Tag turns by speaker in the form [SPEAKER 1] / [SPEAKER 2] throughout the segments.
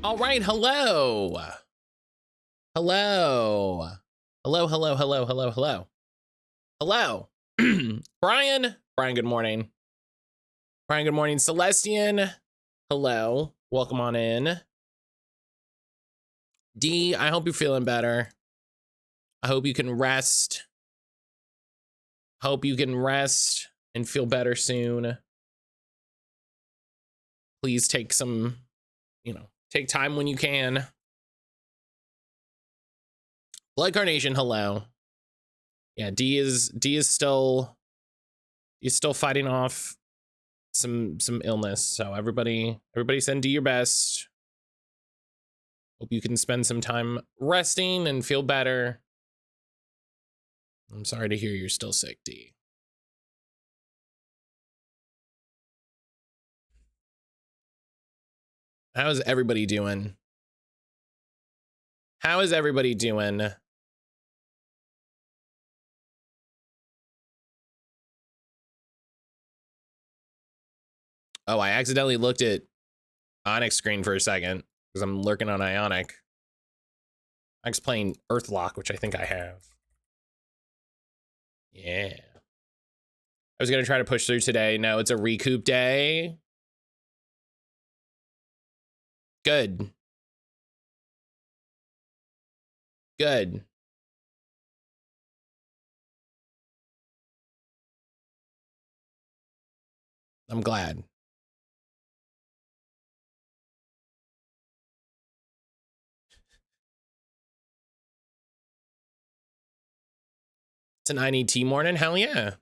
[SPEAKER 1] All right, hello. Hello. Hello, hello, hello, hello, hello. Hello. Brian. Brian, good morning. Brian, good morning. Celestian, hello. Welcome on in. D, I hope you're feeling better. I hope you can rest. Hope you can rest and feel better soon. Please take some, take time when you can. Blood Carnation, hello. Yeah, D is still fighting off some illness. So everybody send D your best. Hope you can spend some time resting and feel better. I'm sorry to hear you're still sick, D. How is everybody doing? How is everybody doing? Oh, I accidentally looked at Onyx screen for a second because I'm lurking on Ionic. Onyx playing Earthlock, which I think I have. Yeah. I was going to try to push through today. No, it's a recoup day. Good. Good. I'm glad. It's an I need tea morning? Hell yeah.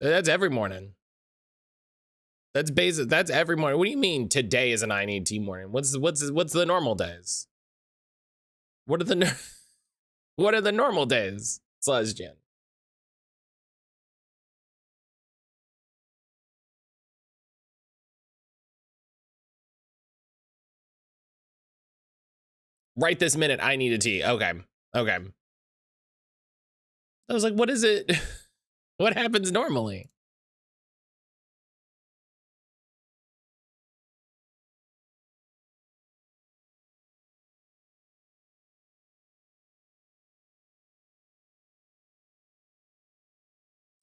[SPEAKER 1] That's every morning. That's basic. That's every morning. What do you mean today is an I need tea morning? What's the normal days? What are the what are the normal days? Celestian. Right this minute, I need a tea. Okay. Okay. I was like, what is it? What happens normally?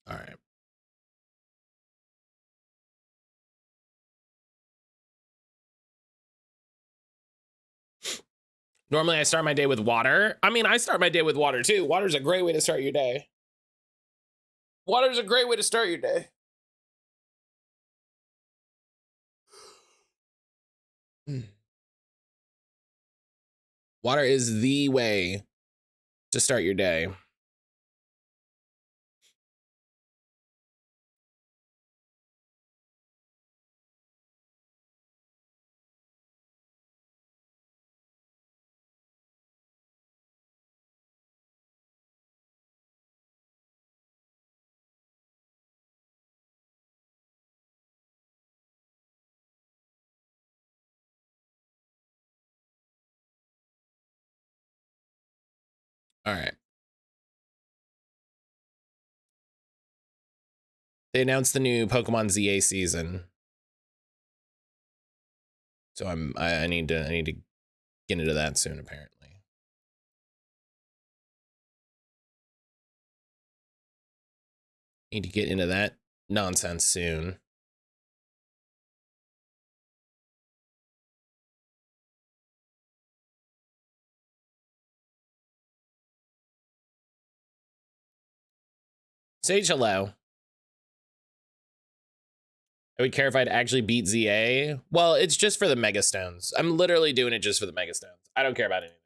[SPEAKER 1] All right. Normally I start my day with water. I mean, I start my day with water too. Water's a great way to start your day. Water's a great way to start your day. Water is the way to start your day. All right. They announced the new Pokemon ZA season. So I need to get into that soon, apparently. Need to get into that nonsense soon. Sage, hello. I would care if I'd actually beat ZA. Well, it's just for the Mega Stones. I'm literally doing it just for the Mega Stones. I don't care about anything.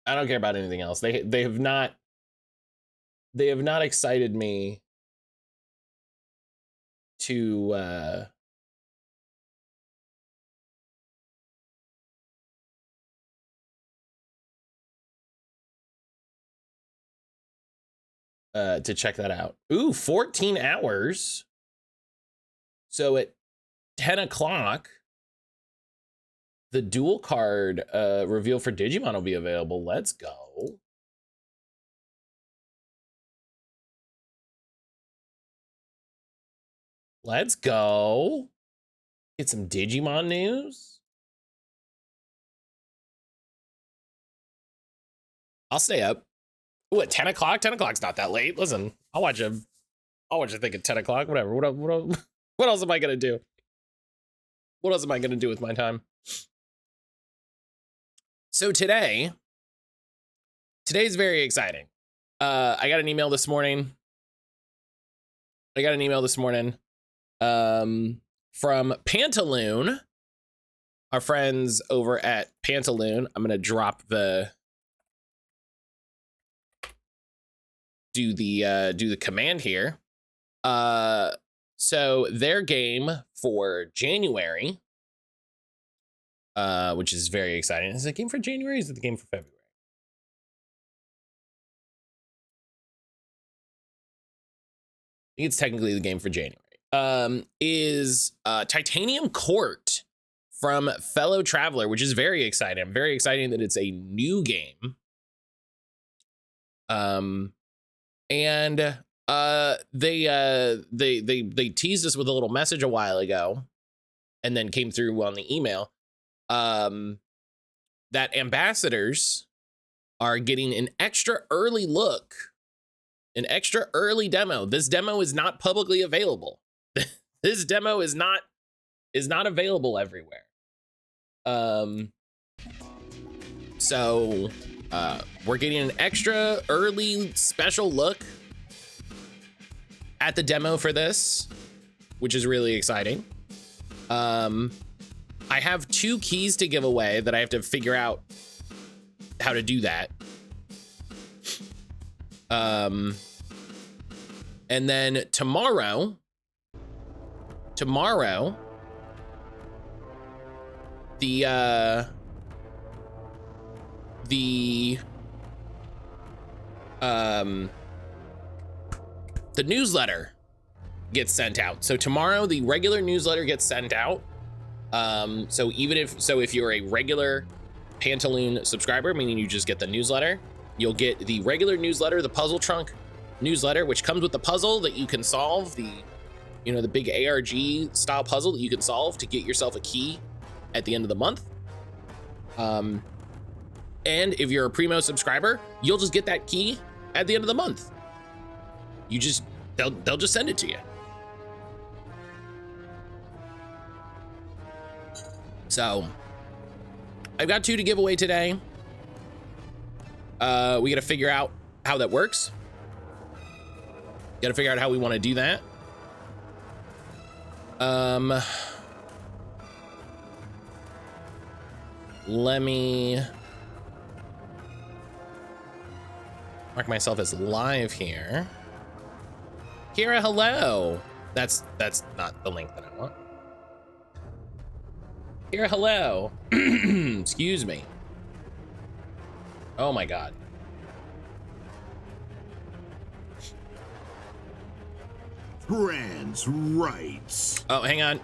[SPEAKER 1] I don't care about anything else. They have not excited me to check that out. Ooh, 14 hours. So at 10 o'clock, the dual card reveal for Digimon will be available. Let's go. Let's go. Get some Digimon news. I'll stay up. Ooh, at 10 o'clock? 10 o'clock's not that late. Listen, I'll watch a thing at 10 o'clock. Whatever. What else am I gonna do? What else am I gonna do with my time? So today's very exciting. I got an email this morning. From Pantaloon, our friends over at Pantaloon. I'm gonna drop do the command here. So their game for January, which is very exciting. Is it a game for January? Or is it the game for February? I think it's technically the game for January. Is Titanium Court from Fellow Traveler, which is very exciting. I'm very excited that it's a new game. And they teased us with a little message a while ago, and then came through on the email. That ambassadors are getting an extra early look, an extra early demo. This demo is not publicly available. This demo is not available everywhere. So we're getting an extra early special look at the demo for this, which is really exciting. I have 2 keys to give away that I have to figure out how to do that. And then tomorrow, the newsletter gets sent out. So tomorrow the regular newsletter gets sent out. So if you're a regular Pantaloon subscriber, meaning you just get the newsletter, you'll get the regular newsletter, the Puzzle Trunk newsletter, which comes with the puzzle that you can solve, the big ARG style puzzle that you can solve to get yourself a key at the end of the month. And if you're a Primo subscriber, you'll just get that key at the end of the month. They'll just send it to you. So I've got 2 to give away today. We got to figure out how that works. Got to figure out how we want to do that. Let me mark myself as live here. Kira, hello. That's not the link that I want. Kira, hello. Excuse me. Oh my God.
[SPEAKER 2] Trans rights.
[SPEAKER 1] Oh, hang on.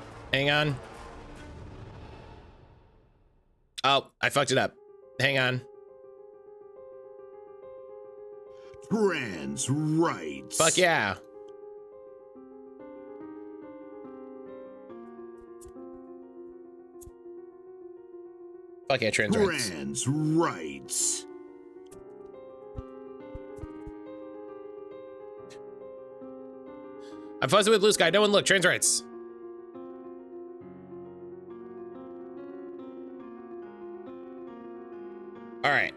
[SPEAKER 1] Oh, I fucked it up. Hang on.
[SPEAKER 2] Trans rights.
[SPEAKER 1] Fuck yeah. Fuck yeah, trans rights.
[SPEAKER 2] Trans rights.
[SPEAKER 1] I'm fussing with Blue Sky. No one look. Trans rights. All right.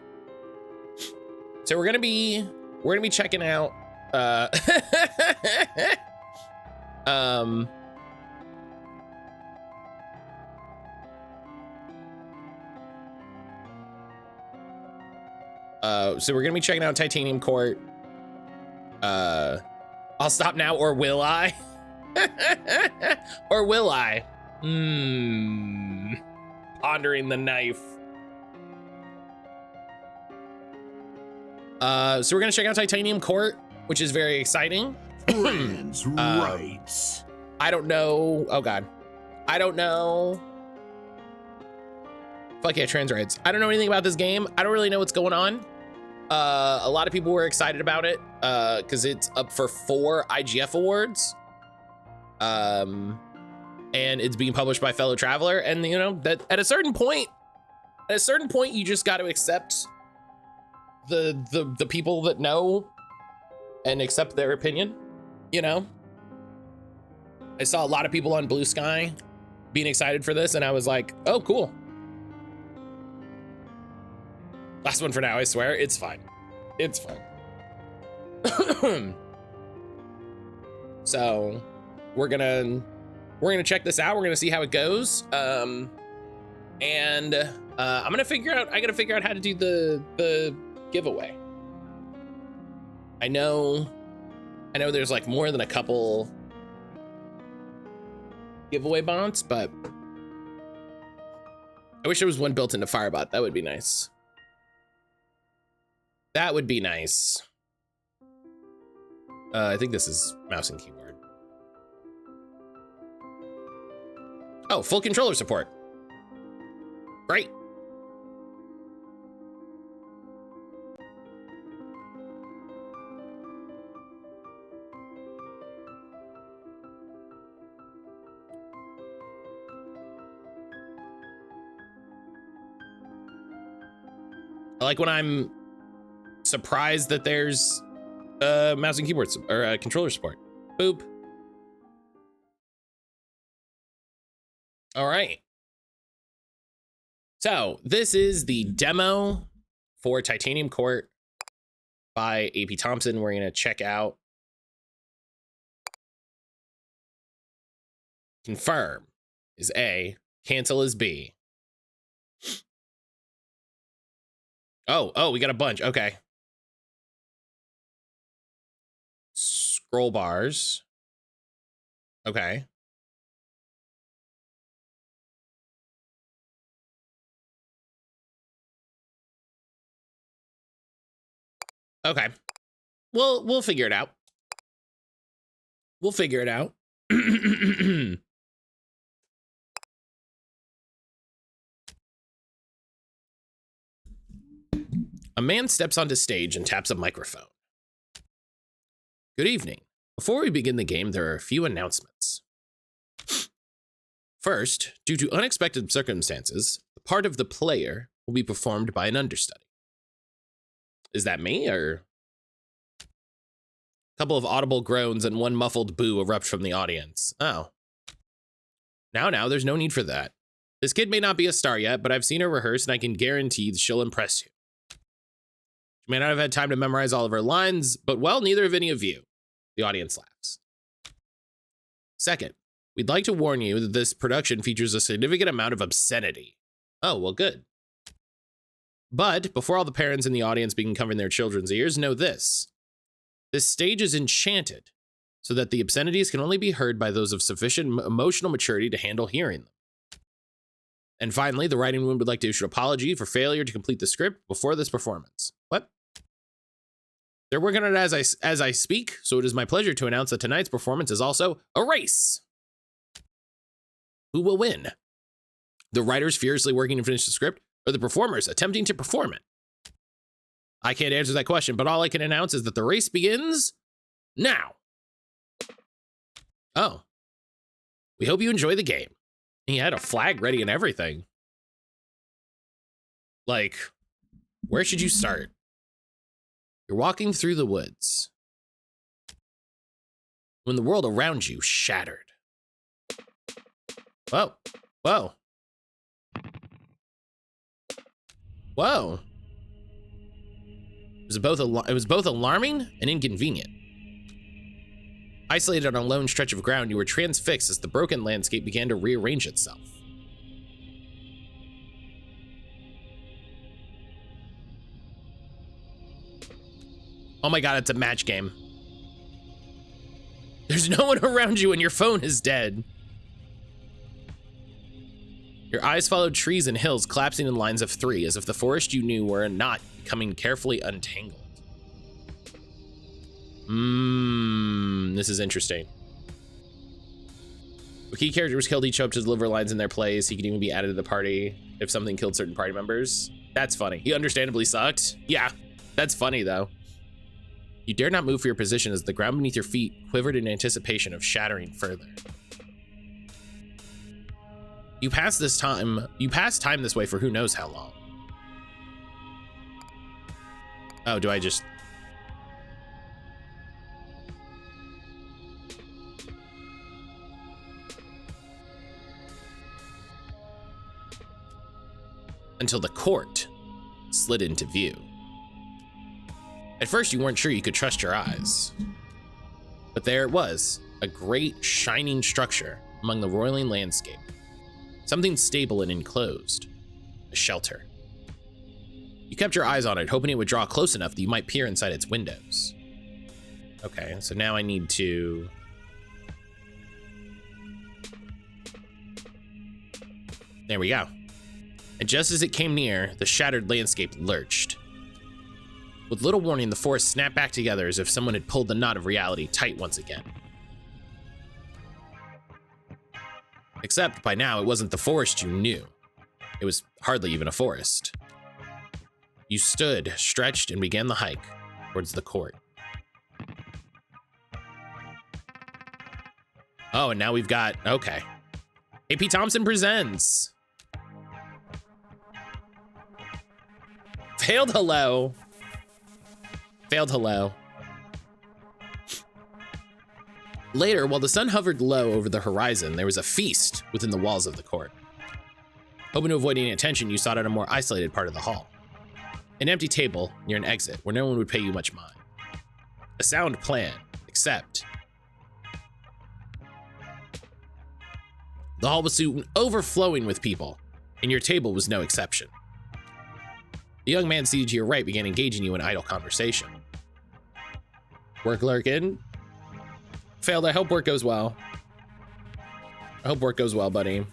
[SPEAKER 1] So we're gonna be checking out. So we're gonna be checking out Titanium Court. I'll stop now, or will I? Or will I? Pondering the knife. So we're gonna check out Titanium Court, which is very exciting.
[SPEAKER 2] Trans rights.
[SPEAKER 1] I don't know. Oh God. I don't know. Fuck yeah, trans rights. I don't know anything about this game. I don't really know what's going on. A lot of people were excited about it because it's up for 4 IGF awards. and it's being published by Fellow Traveler. And you know that at a certain point, you just got to accept the people that know and accept their opinion. You know, I saw a lot of people on Blue Sky being excited for this, and I was like, oh, cool. Last one for now, I swear. It's fine. It's fine. So we're gonna check this out. We're gonna see how it goes. I'm gonna figure out how to do the giveaway. I know there's like more than a couple giveaway bots, but I wish there was one built into Firebot. That would be nice. That would be nice. I think this is mouse and keyboard. Oh, full controller support. Great. I like when I'm surprised that there's mouse and keyboard or controller support. Boop. All right. So this is the demo for Titanium Court by AP Thompson. We're gonna check out. Confirm is A, cancel is B. Oh, we got a bunch. Okay. Scroll bars. Okay. Okay. We'll figure it out. We'll figure it out. A man steps onto stage and taps a microphone. Good evening. Before we begin the game, there are a few announcements. First, due to unexpected circumstances, the part of the player will be performed by an understudy. Is that me, or? A couple of audible groans and one muffled boo erupt from the audience. Oh. Now, there's no need for that. This kid may not be a star yet, but I've seen her rehearse and I can guarantee she'll impress you. She may not have had time to memorize all of her lines, but well, neither have any of you. The audience laughs. Second, we'd like to warn you that this production features a significant amount of obscenity. Oh, well, good. But before all the parents in the audience begin covering their children's ears, know this. This stage is enchanted so that the obscenities can only be heard by those of sufficient emotional maturity to handle hearing them. And finally, the writing room would like to issue an apology for failure to complete the script before this performance. What? They're working on it as I speak, so it is my pleasure to announce that tonight's performance is also a race. Who will win? The writers furiously working to finish the script, or the performers attempting to perform it? I can't answer that question, but all I can announce is that the race begins now. Oh. We hope you enjoy the game. He had a flag ready and everything. Like, where should you start? You're walking through the woods when the world around you shattered. Whoa, whoa. Whoa. It was both alarming and inconvenient. Isolated on a lone stretch of ground, you were transfixed as the broken landscape began to rearrange itself. Oh my god, it's a match game. There's no one around you and your phone is dead. Your eyes followed trees and hills collapsing in lines of 3, as if the forest you knew were a knot becoming carefully untangled. This is interesting. The key characters killed each other to deliver lines in their place. He could even be added to the party if something killed certain party members. That's funny. He understandably sucked. Yeah, that's funny though. You dare not move for your position as the ground beneath your feet quivered in anticipation of shattering further. You pass time this way for who knows how long. Oh, do I just... Until the court slid into view. At first, you weren't sure you could trust your eyes. But there it was, a great, shining structure among the roiling landscape. Something stable and enclosed. A shelter. You kept your eyes on it, hoping it would draw close enough that you might peer inside its windows. Okay, so now I need to... There we go. And just as it came near, the shattered landscape lurched. With little warning, the forest snapped back together as if someone had pulled the knot of reality tight once again. Except by now, it wasn't the forest you knew. It was hardly even a forest. You stood, stretched, and began the hike towards the court. Oh, and now we've got, okay. AP Thompson presents. Failed hello. Failed hello. Later, while the sun hovered low over the horizon, there was a feast within the walls of the court. Hoping to avoid any attention, you sought out a more isolated part of the hall. An empty table near an exit where no one would pay you much mind. A sound plan, except the hall was soon overflowing with people, and your table was no exception. The young man seated to your right began engaging you in idle conversation. Work lurking? Failed. I hope work goes well. I hope work goes well, buddy.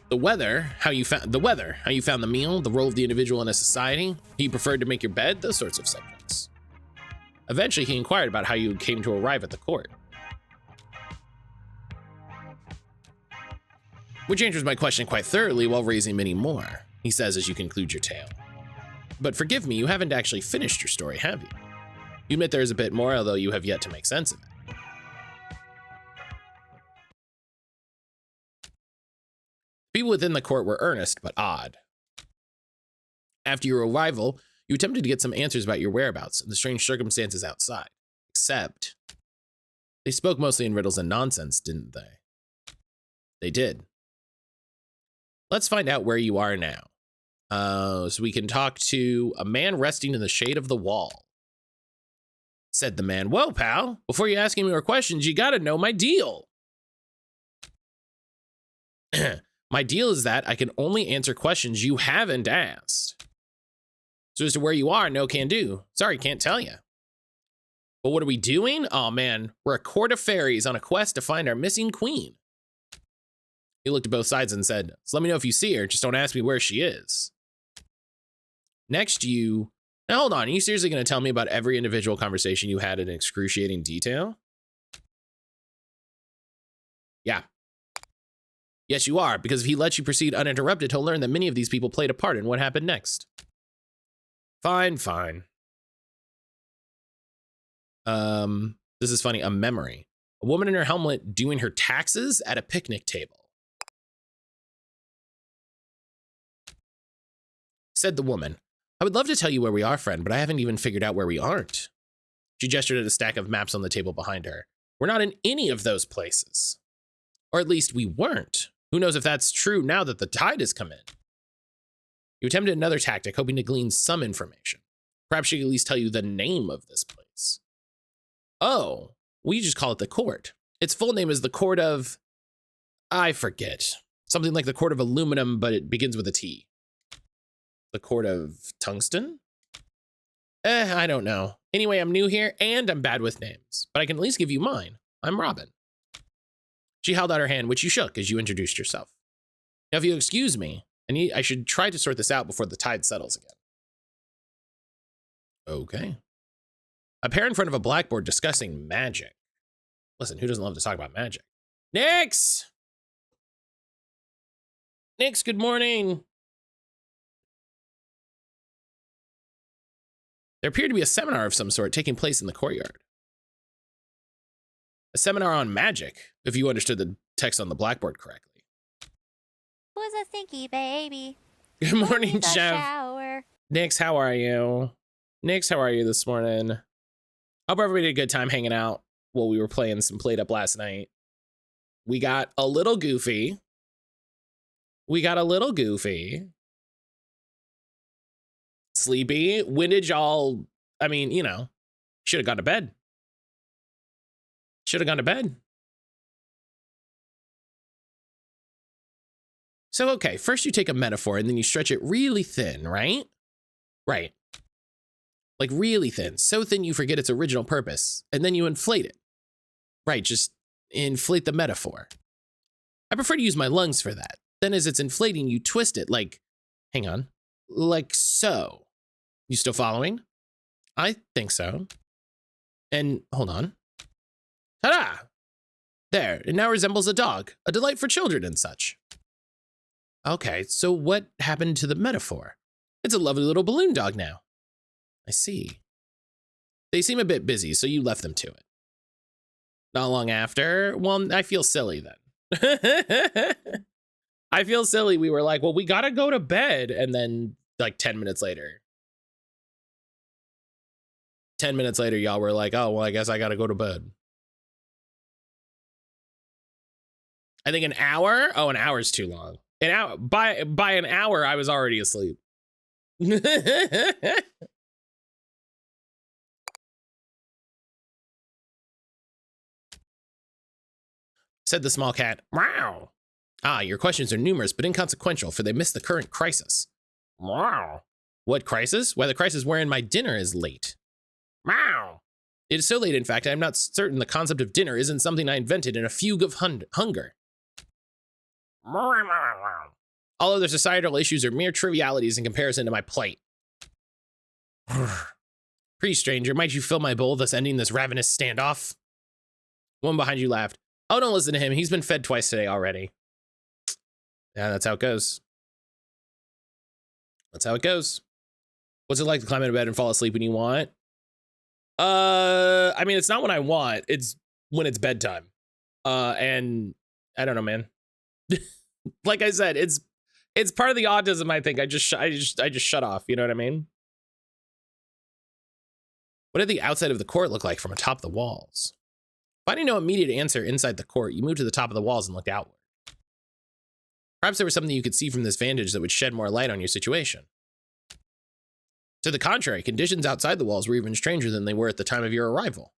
[SPEAKER 1] The weather, how you found the meal, the role of the individual in a society, he preferred to make your bed, those sorts of subjects. Eventually, he inquired about how you came to arrive at the court. Which answers my question quite thoroughly while raising many more, he says as you conclude your tale. But forgive me, you haven't actually finished your story, have you? You admit there is a bit more, although you have yet to make sense of it. People within the court were earnest, but odd. After your arrival, you attempted to get some answers about your whereabouts and the strange circumstances outside. Except, they spoke mostly in riddles and nonsense, didn't they? They did. Let's find out where you are now. So we can talk to a man resting in the shade of the wall. Said the man, "Whoa, pal, before you ask any more questions, you gotta know my deal." My deal is that I can only answer questions you haven't asked. So as to where you are, no can do. Sorry, can't tell you. But what are we doing? Oh man, we're a court of fairies on a quest to find our missing queen. He looked at both sides and said, "So let me know if you see her, just don't ask me where she is." Next, now hold on, are you seriously going to tell me about every individual conversation you had in excruciating detail? Yeah. Yes, you are, because if he lets you proceed uninterrupted, he'll learn that many of these people played a part in what happened next. Fine, fine. This is funny, a memory. A woman in her helmet doing her taxes at a picnic table. Said the woman, "I would love to tell you where we are, friend, but I haven't even figured out where we aren't." She gestured at a stack of maps on the table behind her. "We're not in any of those places. Or at least we weren't. Who knows if that's true now that the tide has come in." You attempted another tactic, hoping to glean some information. Perhaps she could at least tell you the name of this place. Oh, we just call it the court. Its full name is the Court of... I forget. Something like the Court of Aluminum, but it begins with a T. The Court of Tungsten? I don't know. Anyway, I'm new here and I'm bad with names, but I can at least give you mine. I'm Robin. She held out her hand, which you shook as you introduced yourself. Now, if you'll excuse me, I should try to sort this out before the tide settles again. Okay. A pair in front of a blackboard discussing magic. Listen, who doesn't love to talk about magic? Nix! Nix, good morning. There appeared to be a seminar of some sort taking place in the courtyard. A seminar on magic, if you understood the text on the blackboard correctly.
[SPEAKER 3] Who's a stinky baby?
[SPEAKER 1] Good morning,
[SPEAKER 3] In the
[SPEAKER 1] Chef.
[SPEAKER 3] shower.
[SPEAKER 1] Nix, how are you? Nix, how are you this morning? Hope everybody had a good time hanging out while we were playing some Played Up last night. We got a little goofy. Sleepy. When did y'all, I mean, you know, should have gone to bed. So, okay, first you take a metaphor and then you stretch it really thin, right? Right. Like really thin. So thin you forget its original purpose. And then you inflate it. Right, just inflate the metaphor. I prefer to use my lungs for that. Then as it's inflating, you twist it like, hang on, like so. You still following? I think so. And hold on. Ta-da! There, it now resembles a dog, a delight for children and such. Okay, so what happened to the metaphor? It's a lovely little balloon dog now. I see. They seem a bit busy, so you left them to it. Not long after, well, I feel silly then. I feel silly. We were like, well, we gotta go to bed. And then like 10 minutes later, y'all were like, oh, well, I guess I gotta go to bed. I think an hour? Oh, an hour's too long. An hour, by an hour, I was already asleep. Said the small cat, meow. Ah, your questions are numerous but inconsequential, for they miss the current crisis. Meow. What crisis? Why, the crisis wherein my dinner is late. Meow. It is so late, in fact, I am not certain the concept of dinner isn't something I invented in a fugue of hunger. All other societal issues are mere trivialities in comparison to my plight. Pretty stranger, might you fill my bowl, thus ending this ravenous standoff? One behind you laughed. Oh, don't listen to him. He's been fed twice today already. Yeah, that's how it goes. What's it like to climb into bed and fall asleep when you want? I mean, it's not when I want. It's when it's bedtime. And I don't know, man. Like I said, it's part of the autism, I think. I just shut off. You know what I mean? What did the outside of the court look like from atop the walls? Finding no immediate answer inside the court, you moved to the top of the walls and looked outward. Perhaps there was something you could see from this vantage that would shed more light on your situation. To the contrary, conditions outside the walls were even stranger than they were at the time of your arrival.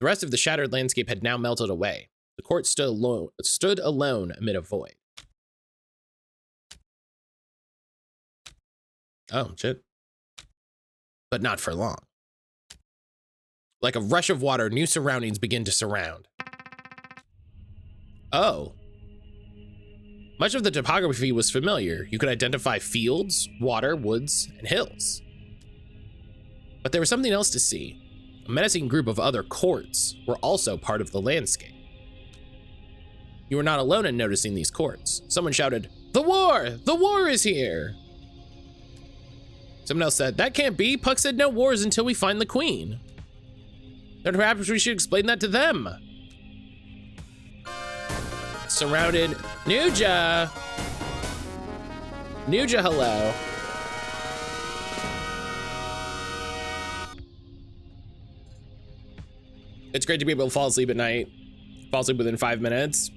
[SPEAKER 1] The rest of the shattered landscape had now melted away. The court stood alone amid a void. Oh, shit. But not for long. Like a rush of water, new surroundings begin to surround. Oh. Much of the topography was familiar. You could identify fields, water, woods, and hills. But there was something else to see. A menacing group of other courts were also part of the landscape. You were not alone in noticing these courts. Someone shouted, "The war! The war is here!" Someone else said, "That can't be. Puck said no wars until we find the queen." Then perhaps we should explain that to them. Surrounded. Nuja! Nuja, hello. It's great to be able to fall asleep at night. Fall asleep within 5 minutes.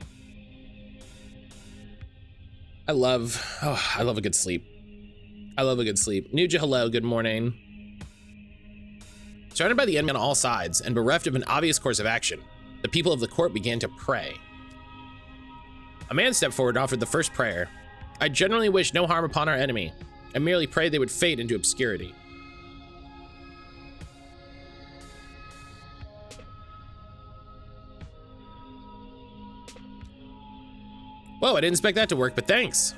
[SPEAKER 1] I love a good sleep. Nuja, hello, good morning. Surrounded by the enemy on all sides and bereft of an obvious course of action, the people of the court began to pray. A man stepped forward and offered the first prayer. I generally wish no harm upon our enemy. I merely prayed they would fade into obscurity. Whoa, I didn't expect that to work, but thanks.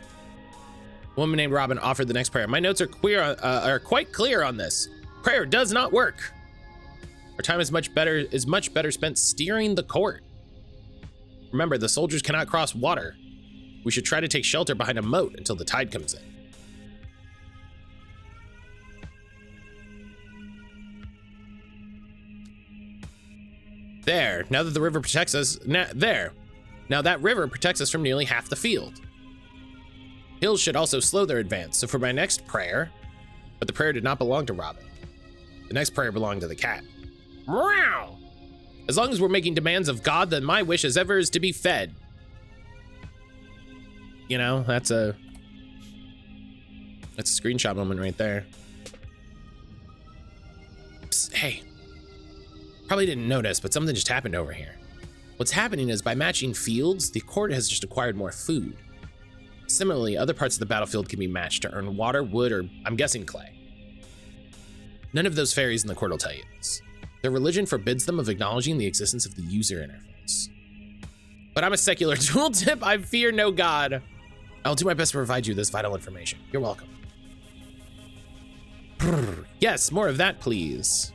[SPEAKER 1] A woman named Robin offered the next prayer. My notes are quite clear on this. Prayer does not work. Our time is much better spent steering the court. Remember, the soldiers cannot cross water. We should try to take shelter behind a moat until the tide comes in. There, now that the river protects us, there. Now that river protects us from nearly half the field. Hills should also slow their advance, so for my next prayer, but the prayer did not belong to Robin. The next prayer belonged to the cat. Meow! As long as we're making demands of God, then my wish as ever is to be fed. You know, that's a screenshot moment right there. Psst, hey, probably didn't notice, but something just happened over here. What's happening is by matching fields, the court has just acquired more food. Similarly, other parts of the battlefield can be matched to earn water, wood, or I'm guessing clay. None of those fairies in the court will tell you this. Their religion forbids them of acknowledging the existence of the user interface. But I'm a secular tooltip, I fear no god. I'll do my best to provide you this vital information. You're welcome. Yes, more of that, please.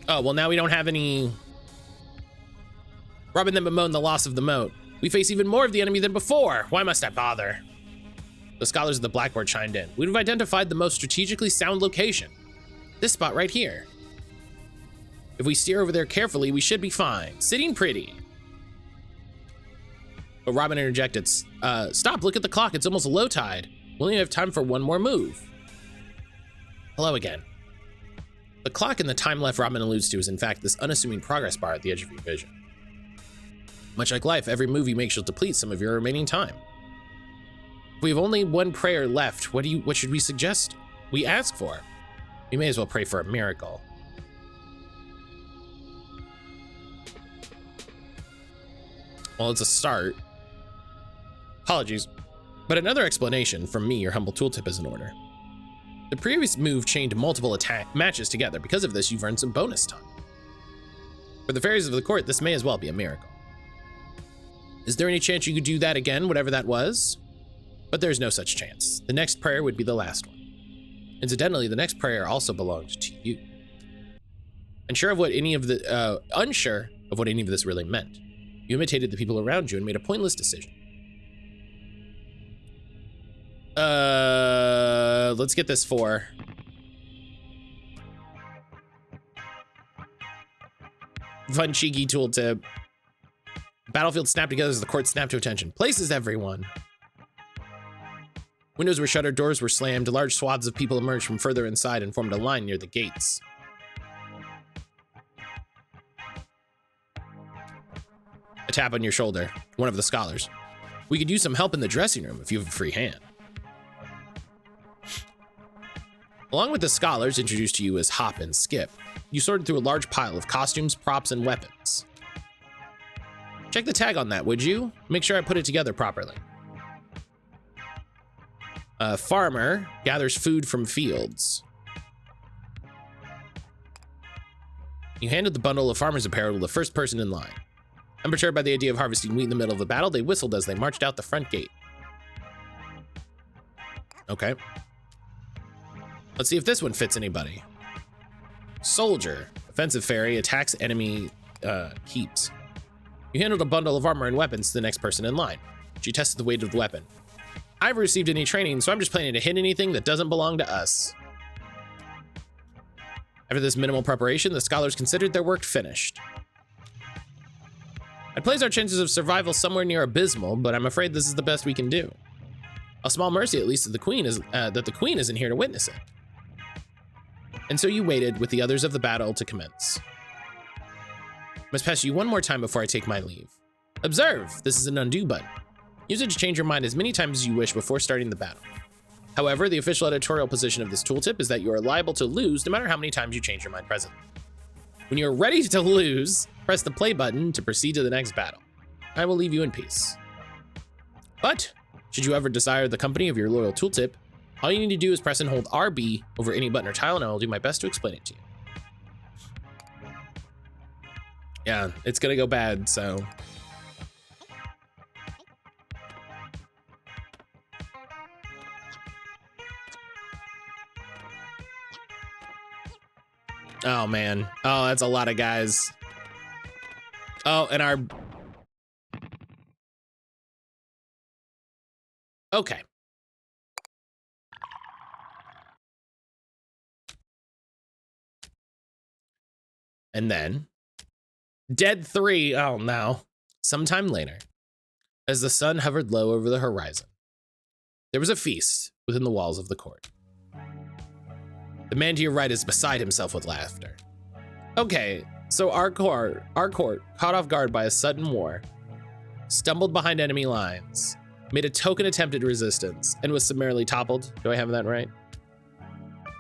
[SPEAKER 1] Oh, well, now we don't have any... Robin then bemoaned the loss of the moat. We face even more of the enemy than before. Why must I bother? The scholars of the Blackboard chimed in. We'd have identified the most strategically sound location. This spot right here. If we steer over there carefully, we should be fine. Sitting pretty. But Robin interjected, stop, look at the clock. It's almost low tide. We only have time for one more move. Hello again. The clock in the time left Robin alludes to is in fact this unassuming progress bar at the edge of your vision. Much like life, every move you make shall deplete some of your remaining time. If we have only one prayer left, what should we suggest we ask for? We may as well pray for a miracle. Well, it's a start. Apologies, but another explanation from me, your humble tooltip, is in order. The previous move chained multiple attack matches together. Because of this, you've earned some bonus time. For the fairies of the court, this may as well be a miracle. Is there any chance you could do that again, whatever that was? But there's no such chance. The next prayer would be the last one. Incidentally, the next prayer also belonged to you. Unsure of what any of this really meant, you imitated the people around you and made a pointless decision. Let's get this for. Fun cheeky tooltip. Battlefield snapped together as the court snapped to attention. Places everyone. Windows were shuttered, doors were slammed, large swaths of people emerged from further inside and formed a line near the gates. A tap on your shoulder, one of the scholars. We could use some help in the dressing room if you have a free hand. Along with the scholars introduced to you as Hop and Skip, you sorted through a large pile of costumes, props, and weapons. Check the tag on that, would you? Make sure I put it together properly. A farmer gathers food from fields. You handed the bundle of farmer's apparel to the first person in line. Unperturbed by the idea of harvesting wheat in the middle of a battle, they whistled as they marched out the front gate. Okay. Let's see if this one fits anybody. Soldier, offensive fairy, attacks enemy keeps. You handled a bundle of armor and weapons to the next person in line. She tested the weight of the weapon. I haven't received any training, so I'm just planning to hit anything that doesn't belong to us. After this minimal preparation, the scholars considered their work finished. I'd place our chances of survival somewhere near abysmal, but I'm afraid this is the best we can do. A small mercy, at least, that the queen isn't here to witness it. And so you waited with the others of the battle to commence. I must pass you one more time before I take my leave. Observe, this is an undo button. Use it to change your mind as many times as you wish before starting the battle. However, the official editorial position of this tooltip is that you are liable to lose no matter how many times you change your mind presently. When you are ready to lose, press the play button to proceed to the next battle. I will leave you in peace. But, should you ever desire the company of your loyal tooltip, all you need to do is press and hold RB over any button or tile, and I will do my best to explain it to you. Yeah, it's gonna go bad, so. Oh man, oh, that's a lot of guys. Oh, and our. Okay. And then, Dead 3, oh no. Sometime later, as the sun hovered low over the horizon, there was a feast within the walls of the court. The man to your right is beside himself with laughter. Okay, so our court, caught off guard by a sudden war, stumbled behind enemy lines, made a token attempt at resistance, and was summarily toppled. Do I have that right?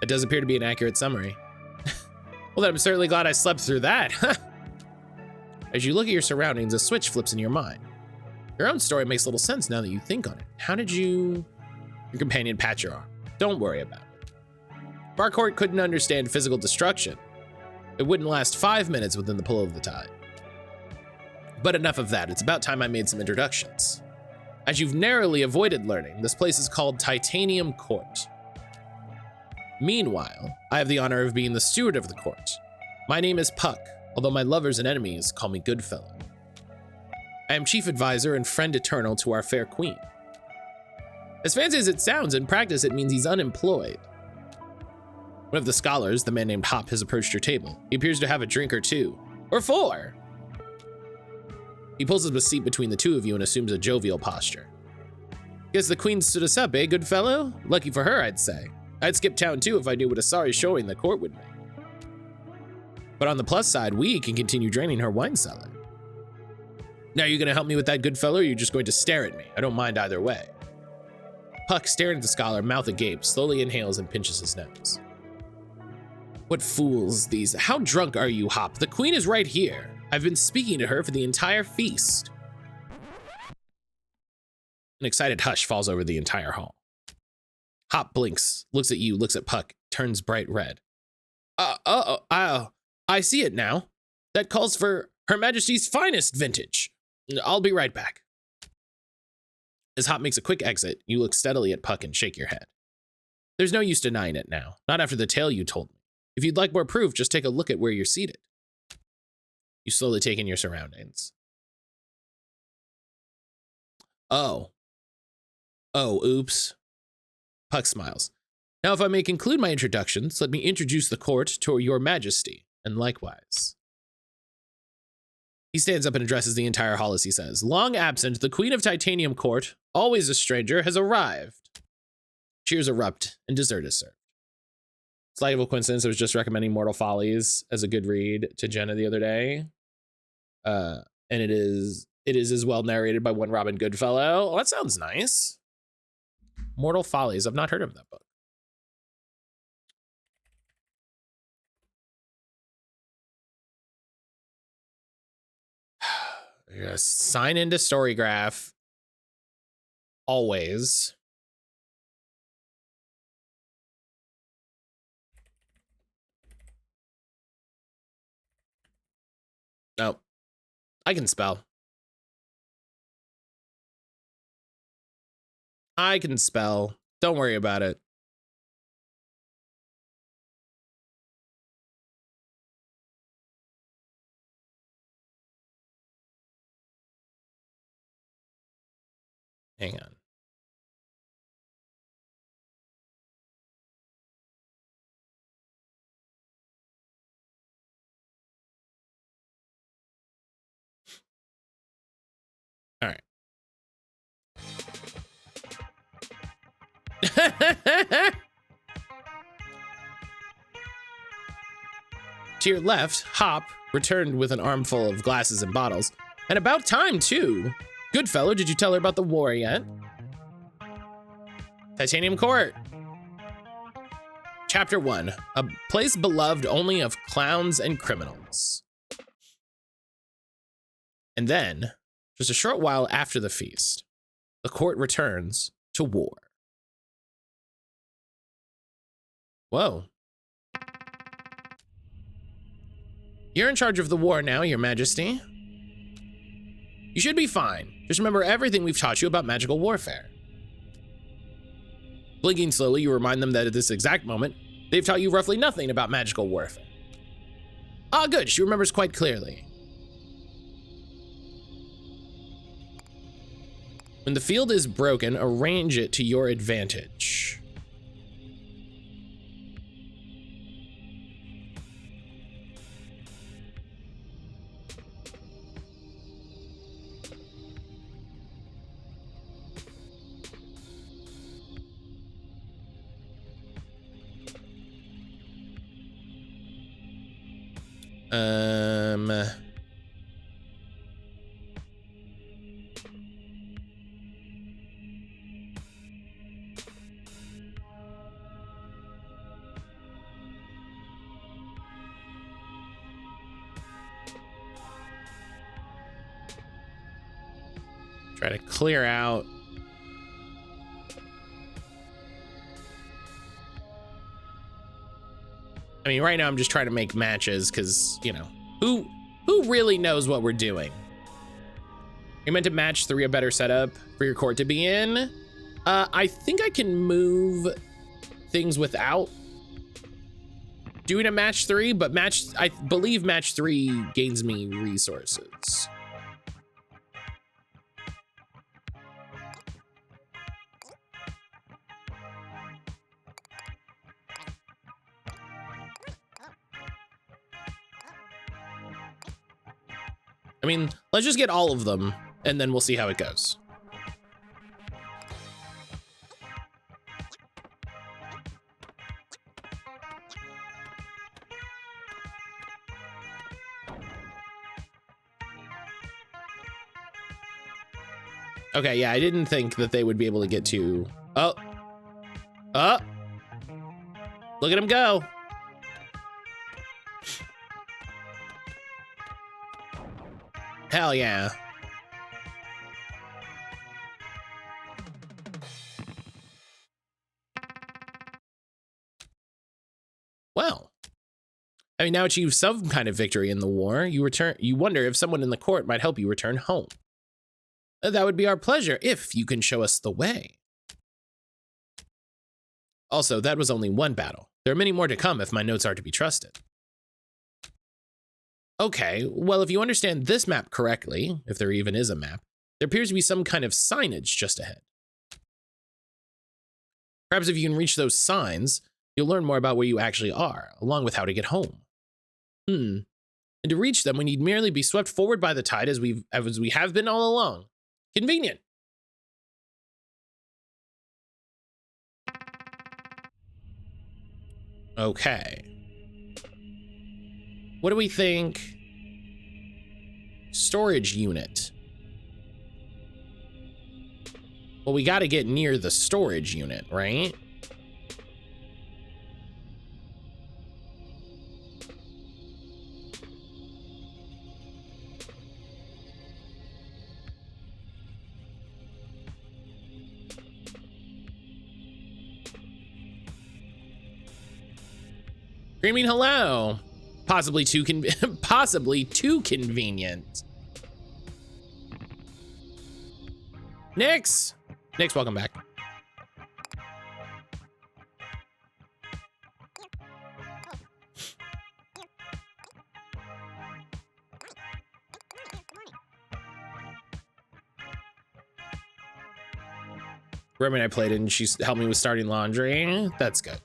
[SPEAKER 1] It does appear to be an accurate summary. Well, then I'm certainly glad I slept through that. As you look at your surroundings, a switch flips in your mind. Your own story makes little sense now that you think on it. How did you... Your companion pats your arm. Don't worry about it. Barcourt couldn't understand physical destruction. It wouldn't last 5 minutes within the pull of the tide. But enough of that, it's about time I made some introductions. As you've narrowly avoided learning, this place is called Titanium Court. Meanwhile, I have the honor of being the steward of the court. My name is Puck, although my lovers and enemies call me Goodfellow. I am chief advisor and friend eternal to our fair queen. As fancy as it sounds, in practice it means he's unemployed. One of the scholars, the man named Hop, has approached your table. He appears to have a drink or two, or 4. He pulls up a seat between the two of you and assumes a jovial posture. Guess the queen stood us up, eh, good fellow? Lucky for her, I'd say. I'd skip town too if I knew what a sorry showing the court would make. But on the plus side, we can continue draining her wine cellar. Now, are you gonna help me with that, good fellow, or are you just going to stare at me? I don't mind either way. Puck, staring at the scholar, mouth agape, slowly inhales and pinches his nose. What fools these. How drunk are you, Hop? The queen is right here. I've been speaking to her for the entire feast. An excited hush falls over the entire hall. Hop blinks, looks at you, looks at Puck, turns bright red. I see it now. That calls for Her Majesty's finest vintage. I'll be right back. As Hop makes a quick exit, you look steadily at Puck and shake your head. There's no use denying it now, not after the tale you told me. If you'd like more proof, just take a look at where you're seated. You slowly take in your surroundings. Oh, oops. Puck smiles. Now, if I may conclude my introductions, let me introduce the court to your majesty, and likewise. He stands up and addresses the entire hall as he says, long absent, the Queen of Titanium Court, always a stranger, has arrived. Cheers erupt, and dessert is served. Slight of a coincidence, I was just recommending Mortal Follies as a good read to Jenna the other day. And it is as well narrated by one Robin Goodfellow. Oh, that sounds nice. Mortal Follies, I've not heard of that book. Yes, sign into Storygraph. Always. No. I can spell. I can spell. Don't worry about it. Hang on. All right. To your left, Hop returned with an armful of glasses and bottles. And about time, too. Goodfellow, did you tell her about the war yet? Titanium Court. Chapter 1, a place beloved only of clowns and criminals. And then, just a short while after the feast, the court returns to war. Whoa. You're in charge of the war now, Your Majesty. You should be fine. Just remember everything we've taught you about magical warfare. Blinking slowly, you remind them that at this exact moment, they've taught you roughly nothing about magical warfare. Ah, good, she remembers quite clearly. When the field is broken, arrange it to your advantage. Um. Try to clear out. I mean, right now I'm just trying to make matches because, you know, who really knows what we're doing? You're meant to match 3 a better setup for your court to be in. I think I can move things without doing a match 3, but I believe match 3 gains me resources. I mean, let's just get all of them and then we'll see how it goes. Okay, yeah, I didn't think that they would be able to get to... Oh. Oh. Look at him go. Hell yeah. Well, having now achieved some kind of victory in the war, you wonder if someone in the court might help you return home. That would be our pleasure if you can show us the way. Also, that was only one battle. There are many more to come if my notes are to be trusted. Okay, well, if you understand this map correctly, if there even is a map, there appears to be some kind of signage just ahead. Perhaps if you can reach those signs, you'll learn more about where you actually are, along with how to get home. And to reach them, we need merely be swept forward by the tide as we have been all along. Convenient. Okay. What do we think? Storage unit. Well, we got to get near the storage unit, right? Screaming hello. Possibly too convenient. Nyx, welcome back. Remy and I played it and she helped me with starting laundry. That's good.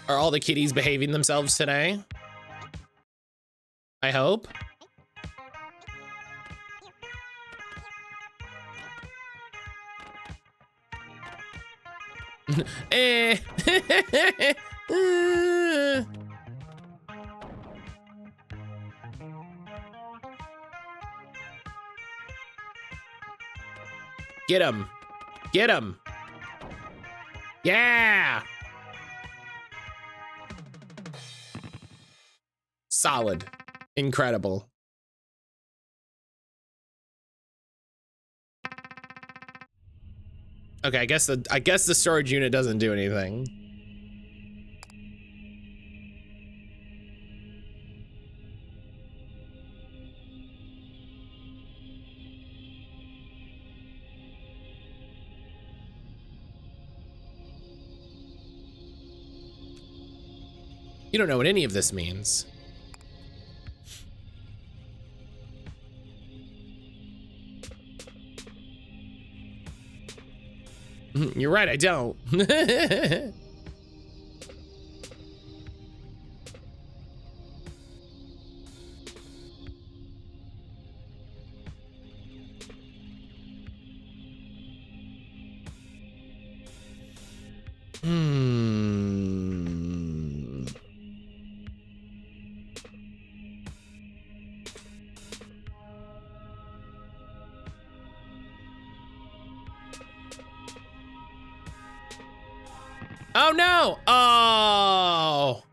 [SPEAKER 1] Are all the kitties behaving themselves today? I hope. Eh. Get him. Get him. Yeah. Solid. Incredible. Okay, I guess the storage unit doesn't do anything. You don't know what any of this means. You're right, I don't. Oh no! Oh!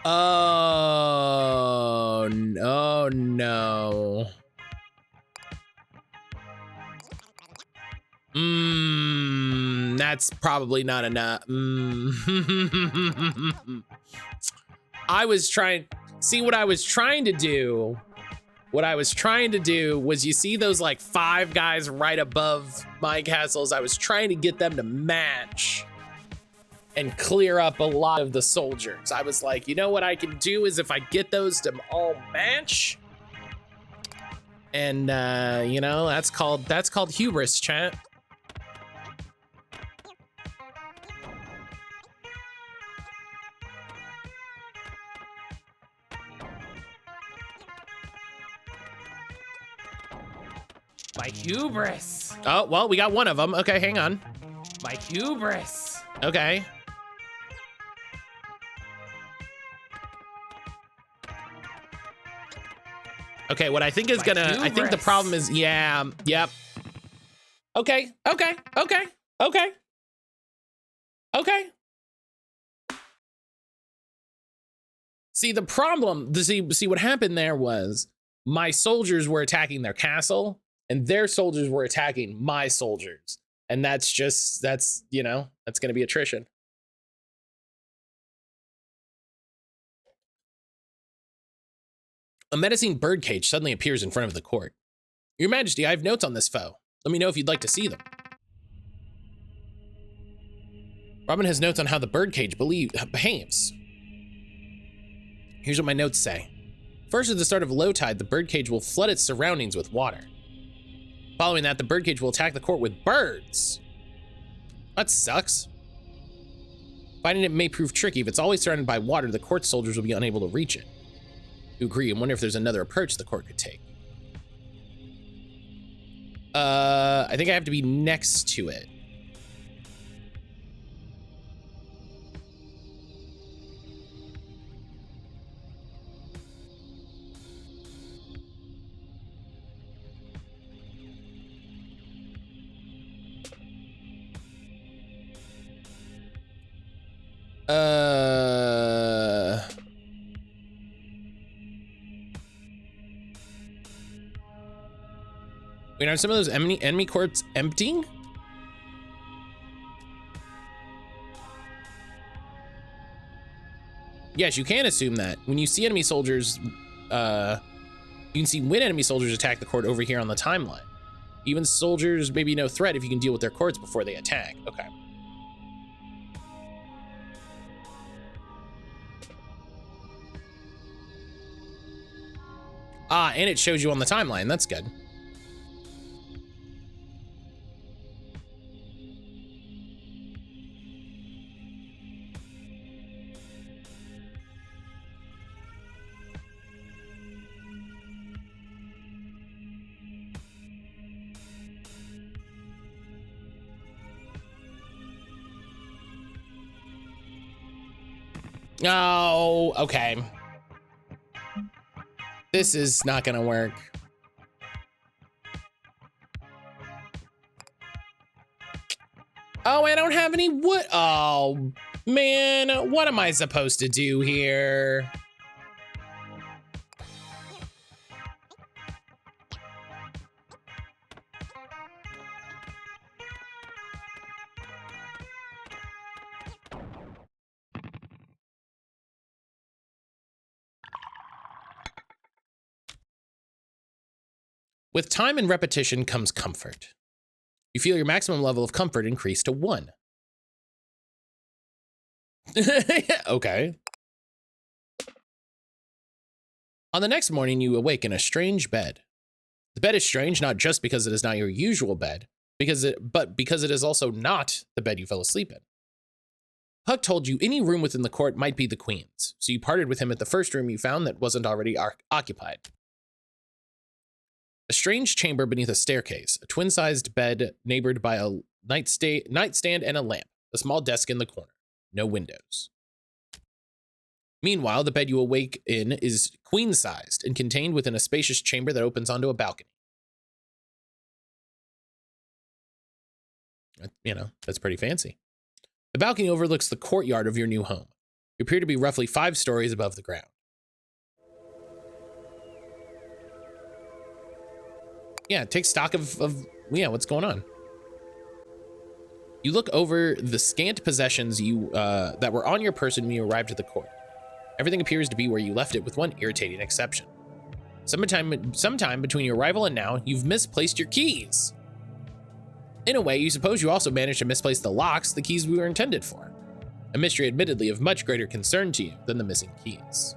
[SPEAKER 1] Oh no, no. That's probably not enough. I was trying, see what I was trying to do. What I was trying to do was, you see those like 5 guys right above my castles? I was trying to get them to match and clear up a lot of the soldiers. I was like, you know what I can do is if I get those to all match, and you know, that's called hubris, chat.
[SPEAKER 4] My hubris.
[SPEAKER 1] Oh, well, we got one of them. Okay, hang on.
[SPEAKER 4] My hubris.
[SPEAKER 1] Okay. Okay, what I think is gonna, I think the problem is, yeah, yep. Okay, okay, okay, okay. Okay. See, the problem, see what happened there was my soldiers were attacking their castle and their soldiers were attacking my soldiers. And that's just, that's, you know, that's gonna be attrition. A menacing birdcage suddenly appears in front of the court. Your Majesty, I have notes on this foe. Let me know if you'd like to see them. Robin has notes on how the birdcage behaves. Here's what my notes say. First, at the start of low tide, the birdcage will flood its surroundings with water. Following that, the birdcage will attack the court with birds. That sucks. Finding it may prove tricky. If it's always surrounded by water, the court soldiers will be unable to reach it. You agree, and wonder if there's another approach the court could take. I think I have to be next to it. Wait, are some of those enemy courts emptying? Yes, you can assume that. When you see enemy soldiers, you can see when enemy soldiers attack the court over here on the timeline. Even soldiers may be no threat if you can deal with their courts before they attack. Okay. Ah, and it shows you on the timeline. That's good. Oh, okay. This is not gonna work. Oh, I don't have any wood. Oh, man, what am I supposed to do here? With time and repetition comes comfort. You feel your maximum level of comfort increase to 1. Okay. On the next morning, you awake in a strange bed. The bed is strange not just because it is not your usual bed, but because it is also not the bed you fell asleep in. Puck told you any room within the court might be the Queen's, so you parted with him at the first room you found that wasn't already occupied. A strange chamber beneath a staircase, a twin-sized bed neighbored by a nightstand and a lamp, a small desk in the corner, no windows. Meanwhile, the bed you awake in is queen-sized and contained within a spacious chamber that opens onto a balcony. You know, that's pretty fancy. The balcony overlooks the courtyard of your new home. You appear to be roughly 5 stories above the ground. Yeah, take stock of what's going on. You look over the scant possessions that were on your person when you arrived at the court. Everything appears to be where you left it, with one irritating exception. Sometime between your arrival and now, you've misplaced your keys. In a way, you suppose you also managed to misplace the locks the keys were intended for. A mystery admittedly of much greater concern to you than the missing keys.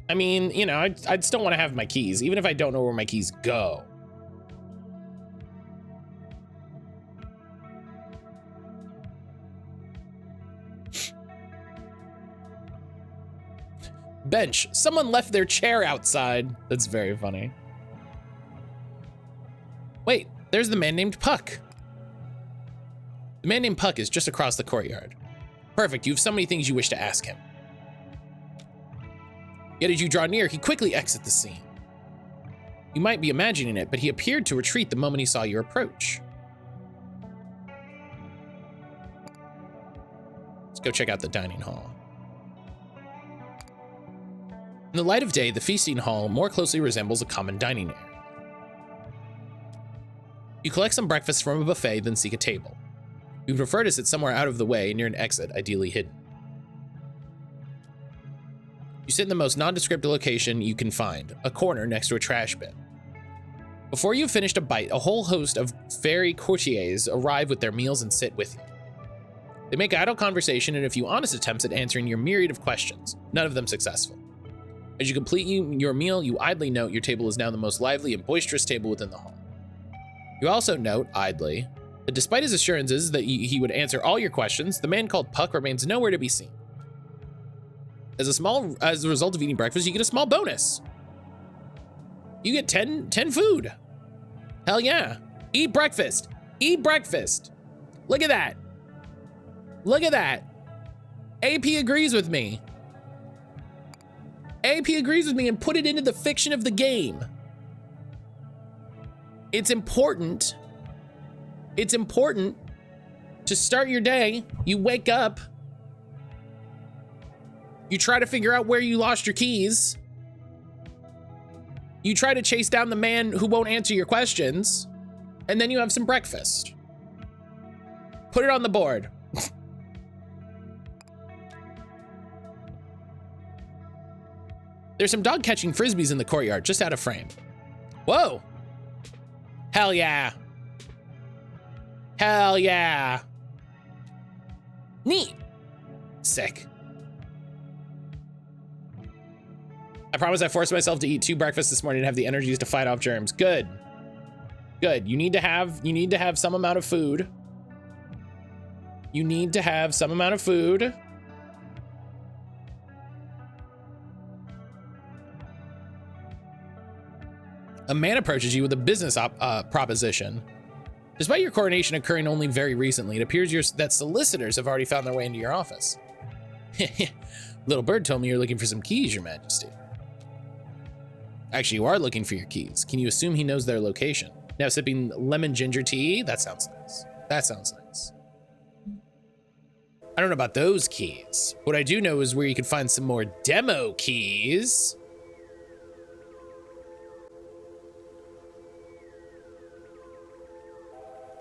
[SPEAKER 1] I mean, you know, I'd still want to have my keys, even if I don't know where my keys go. Bench. Someone left their chair outside. That's very funny. Wait, there's the man named Puck. The man named Puck is just across the courtyard. Perfect, you have so many things you wish to ask him. Yet as you draw near, he quickly exits the scene. You might be imagining it, but he appeared to retreat the moment he saw your approach. Let's go check out the dining hall. In the light of day, the feasting hall more closely resembles a common dining area. You collect some breakfast from a buffet, then seek a table. You prefer to sit somewhere out of the way near an exit, ideally hidden. You sit in the most nondescript location you can find, a corner next to a trash bin. Before you've finished a bite, a whole host of fairy courtiers arrive with their meals and sit with you. They make idle conversation and a few honest attempts at answering your myriad of questions, none of them successful. As you complete your meal, you idly note your table is now the most lively and boisterous table within the hall. You also note, idly, that despite his assurances that he would answer all your questions, the man called Puck remains nowhere to be seen. As a result of eating breakfast, you get a small bonus. You get 10 food. Hell yeah. Eat breakfast. Eat breakfast. Look at that. Look at that. AP agrees with me. AP agrees with me and put it into the fiction of the game. It's important. It's important to start your day. You wake up. You try to figure out where you lost your keys. You try to chase down the man who won't answer your questions. And then you have some breakfast. Put it on the board. There's some dog catching frisbees in the courtyard, just out of frame. Whoa. Hell yeah. Hell yeah. Neat. Sick. I promise I forced myself to eat 2 breakfasts this morning and have the energies to fight off germs. Good. Good. You need to have some amount of food. You need to have some amount of food. A man approaches you with a business proposition. Despite your coronation occurring only very recently, it appears that solicitors have already found their way into your office. Little bird told me you're looking for some keys, Your Majesty. Actually, you are looking for your keys. Can you assume he knows their location? Now sipping lemon ginger tea? That sounds nice. That sounds nice. I don't know about those keys. What I do know is where you can find some more demo keys.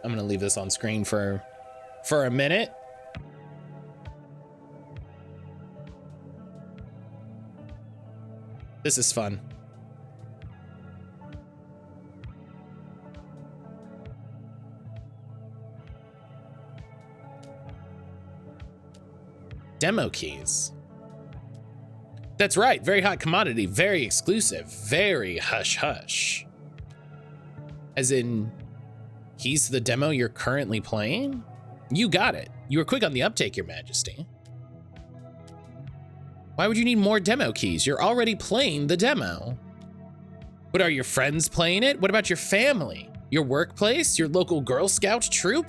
[SPEAKER 1] I'm gonna leave this on screen for a minute. This is fun. Demo keys. That's right, very hot commodity, very exclusive, very hush hush. As in, he's the demo you're currently playing? You got it. You were quick on the uptake, Your Majesty. Why would you need more demo keys? You're already playing the demo. But are your friends playing it? What about your family? Your workplace? Your local Girl Scout troop?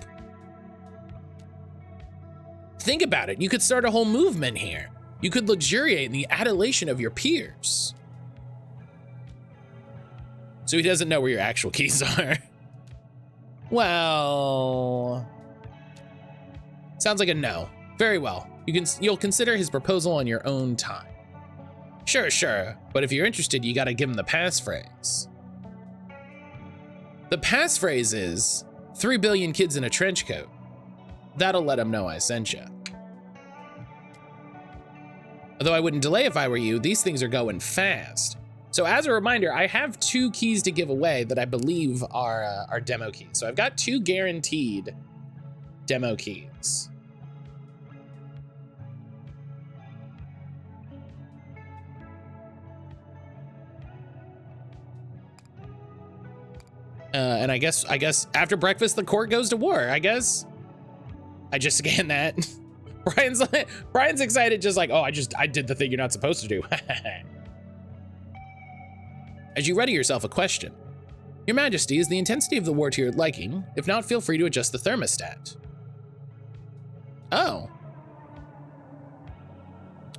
[SPEAKER 1] Think about it. You could start a whole movement here. You could luxuriate in the adulation of your peers. So he doesn't know where your actual keys are. Well, sounds like a no. Very well. You'll consider his proposal on your own time. Sure. But if you're interested, you gotta give him the passphrase. The passphrase is 3 billion kids in a trench coat. That'll let him know I sent you. Although I wouldn't delay if I were you, these things are going fast. So as a reminder, I have 2 keys to give away that I believe are demo keys. So I've got 2 guaranteed demo keys. And I guess after breakfast, the court goes to war, I guess. I just scanned that. Brian's excited, just like, oh, I did the thing you're not supposed to do. As you ready yourself a question. Your Majesty, is the intensity of the war to your liking? If not, feel free to adjust the thermostat. Oh.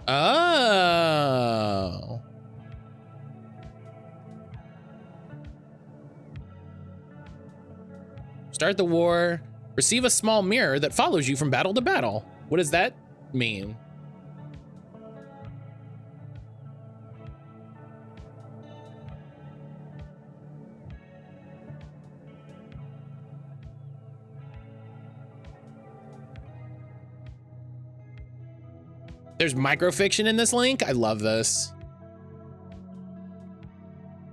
[SPEAKER 1] Oh. Start the war. Receive a small mirror that follows you from battle to battle. What does that mean? There's microfiction in this link. I love this.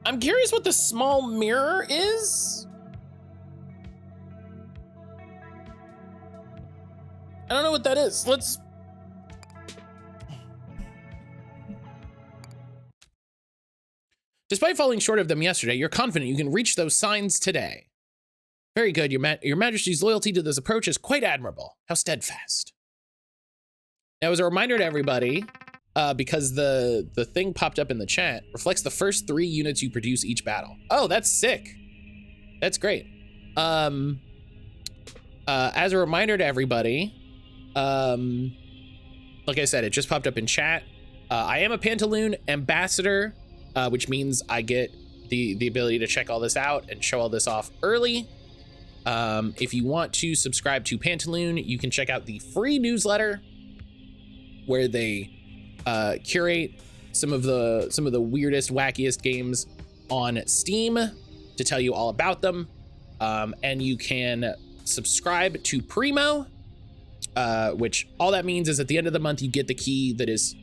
[SPEAKER 1] I'm curious what the small mirror is. I don't know what that is. Let's. Despite falling short of them yesterday, you're confident you can reach those signs today. Very good. Your Majesty's loyalty to this approach is quite admirable. How steadfast. Now, as a reminder to everybody, because the thing popped up in the chat, reflects the first 3 units you produce each battle. Oh, that's sick. That's great. As a reminder to everybody, like I said, it just popped up in chat. I am a Pantaloon ambassador, which means I get the ability to check all this out and show all this off early. If you want to subscribe to Pantaloon, you can check out the free newsletter where they curate some of the weirdest, wackiest games on Steam to tell you all about them. And you can subscribe to Primo, which all that means is at the end of the month, you get the key that is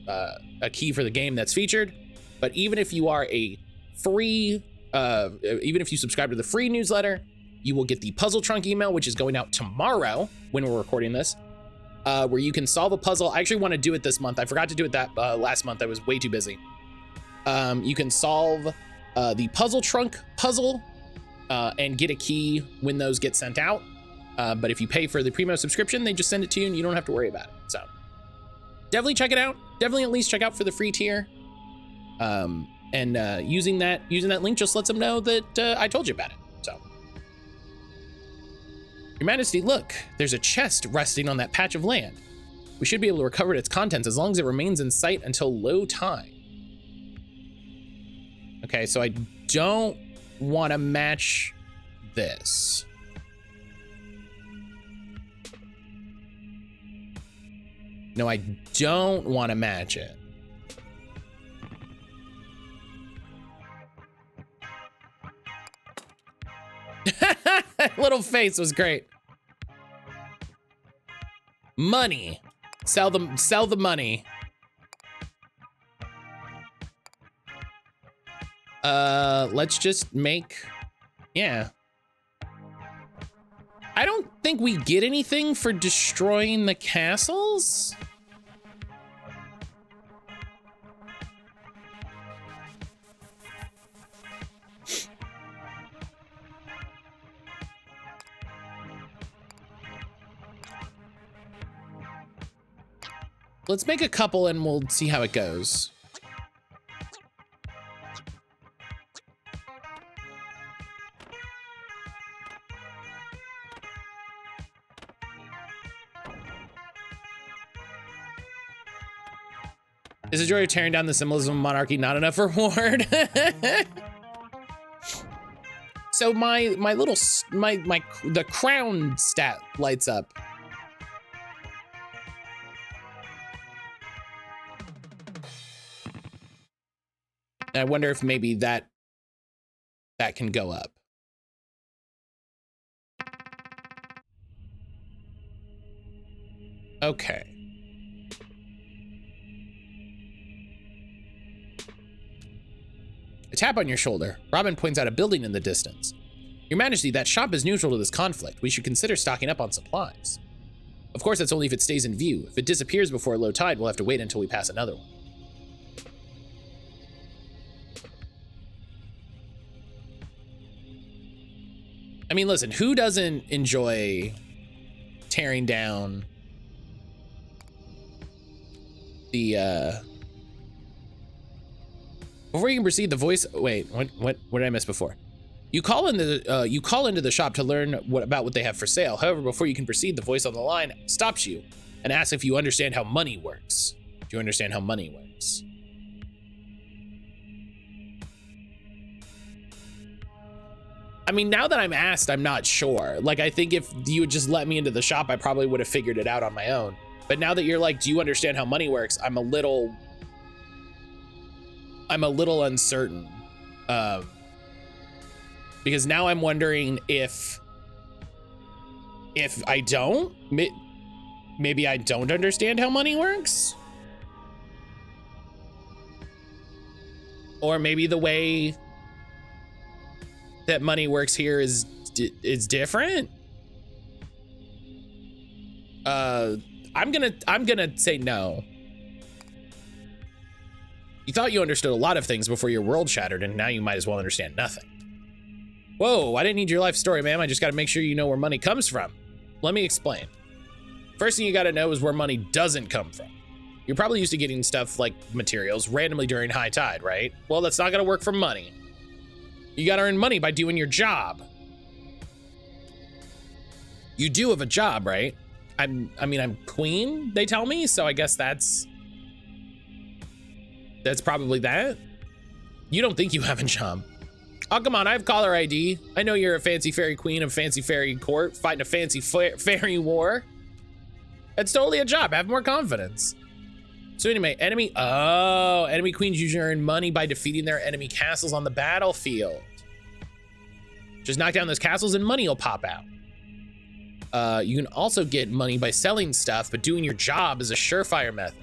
[SPEAKER 1] a key for the game that's featured. But even if you are a free, even if you subscribe to the free newsletter, you will get the Puzzle Trunk email, which is going out tomorrow when we're recording this, where you can solve a puzzle. I actually want to do it this month. I forgot to do it that last month. I was way too busy. You can solve the Puzzle Trunk puzzle and get a key when those get sent out. But if you pay for the Primo subscription, they just send it to you and you don't have to worry about it. So definitely check it out. Definitely at least check out for the free tier. Using that link just lets them know that I told you about it. So, Your Majesty, look, there's a chest resting on that patch of land. We should be able to recover its contents as long as it remains in sight until low tide. Okay, so I don't want to match this. No, I don't want to match it. Little face was great. Money. Sell the money. Let's just make, yeah. I don't think we get anything for destroying the castles. Let's make a couple and we'll see how it goes. Is the joy of tearing down the symbolism of monarchy not enough reward? So the crown stat lights up. I wonder if maybe that can go up. Okay. A tap on your shoulder. Robin points out a building in the distance. Your Majesty, that shop is neutral to this conflict. We should consider stocking up on supplies. Of course, that's only if it stays in view. If it disappears before low tide, we'll have to wait until we pass another one. I mean, listen, who doesn't enjoy tearing down the, Before you can proceed, the voice, wait, what did I miss before? You call into the shop to learn about what they have for sale. However, before you can proceed, the voice on the line stops you and asks if you understand how money works. Do you understand how money works? I mean, now that I'm asked, I'm not sure. Like, I think if you would just let me into the shop, I probably would have figured it out on my own. But now that you're like, do you understand how money works? I'm a little uncertain. Because now I'm wondering if I don't, maybe I don't understand how money works? Or maybe the way that money works here is different. I'm gonna say no. You thought you understood a lot of things before your world shattered, and now you might as well understand nothing. Whoa, I didn't need your life story, ma'am. I just gotta make sure you know where money comes from. Let me explain. First thing you gotta know is where money doesn't come from. You're probably used to getting stuff like materials randomly during high tide, right? Well, that's not gonna work for money. You gotta earn money by doing your job. You do have a job, right? I mean, I'm queen, they tell me, so I guess that's probably that. You don't think you have a job. Oh, come on, I have caller ID. I know you're a fancy fairy queen of fancy fairy court fighting a fancy fairy war. It's totally a job, have more confidence. So anyway, enemy queens usually earn money by defeating their enemy castles on the battlefield. Just knock down those castles and money will pop out. You can also get money by selling stuff, but doing your job is a surefire method.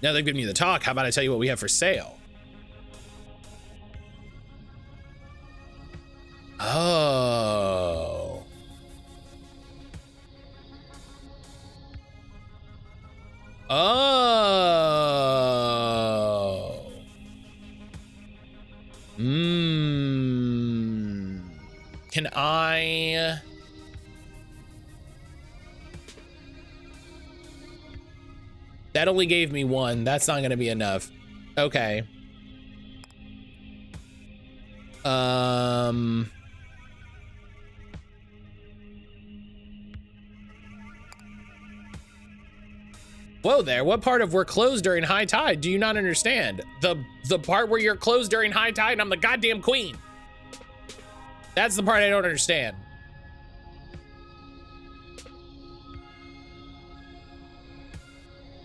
[SPEAKER 1] Now they've given you the talk, how about I tell you what we have for sale? Oh. Oh. Can I... That only gave me one. That's not gonna be enough. Okay. Whoa there, what part of we're closed during high tide do you not understand? The part where you're closed during high tide and I'm the goddamn queen. That's the part I don't understand.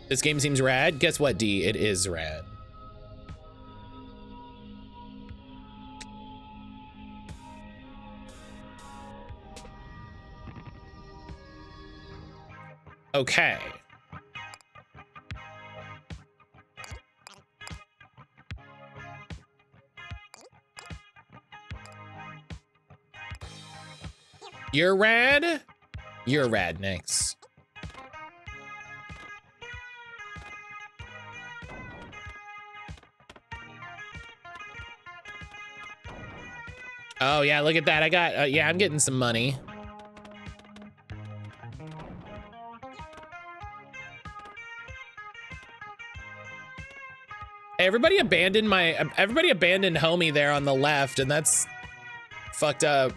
[SPEAKER 1] This game seems rad. Guess what, D? It is rad. Okay. You're rad? You're rad, next. Oh yeah, look at that. I got, yeah, I'm getting some money. Everybody abandoned homie there on the left, and that's fucked up.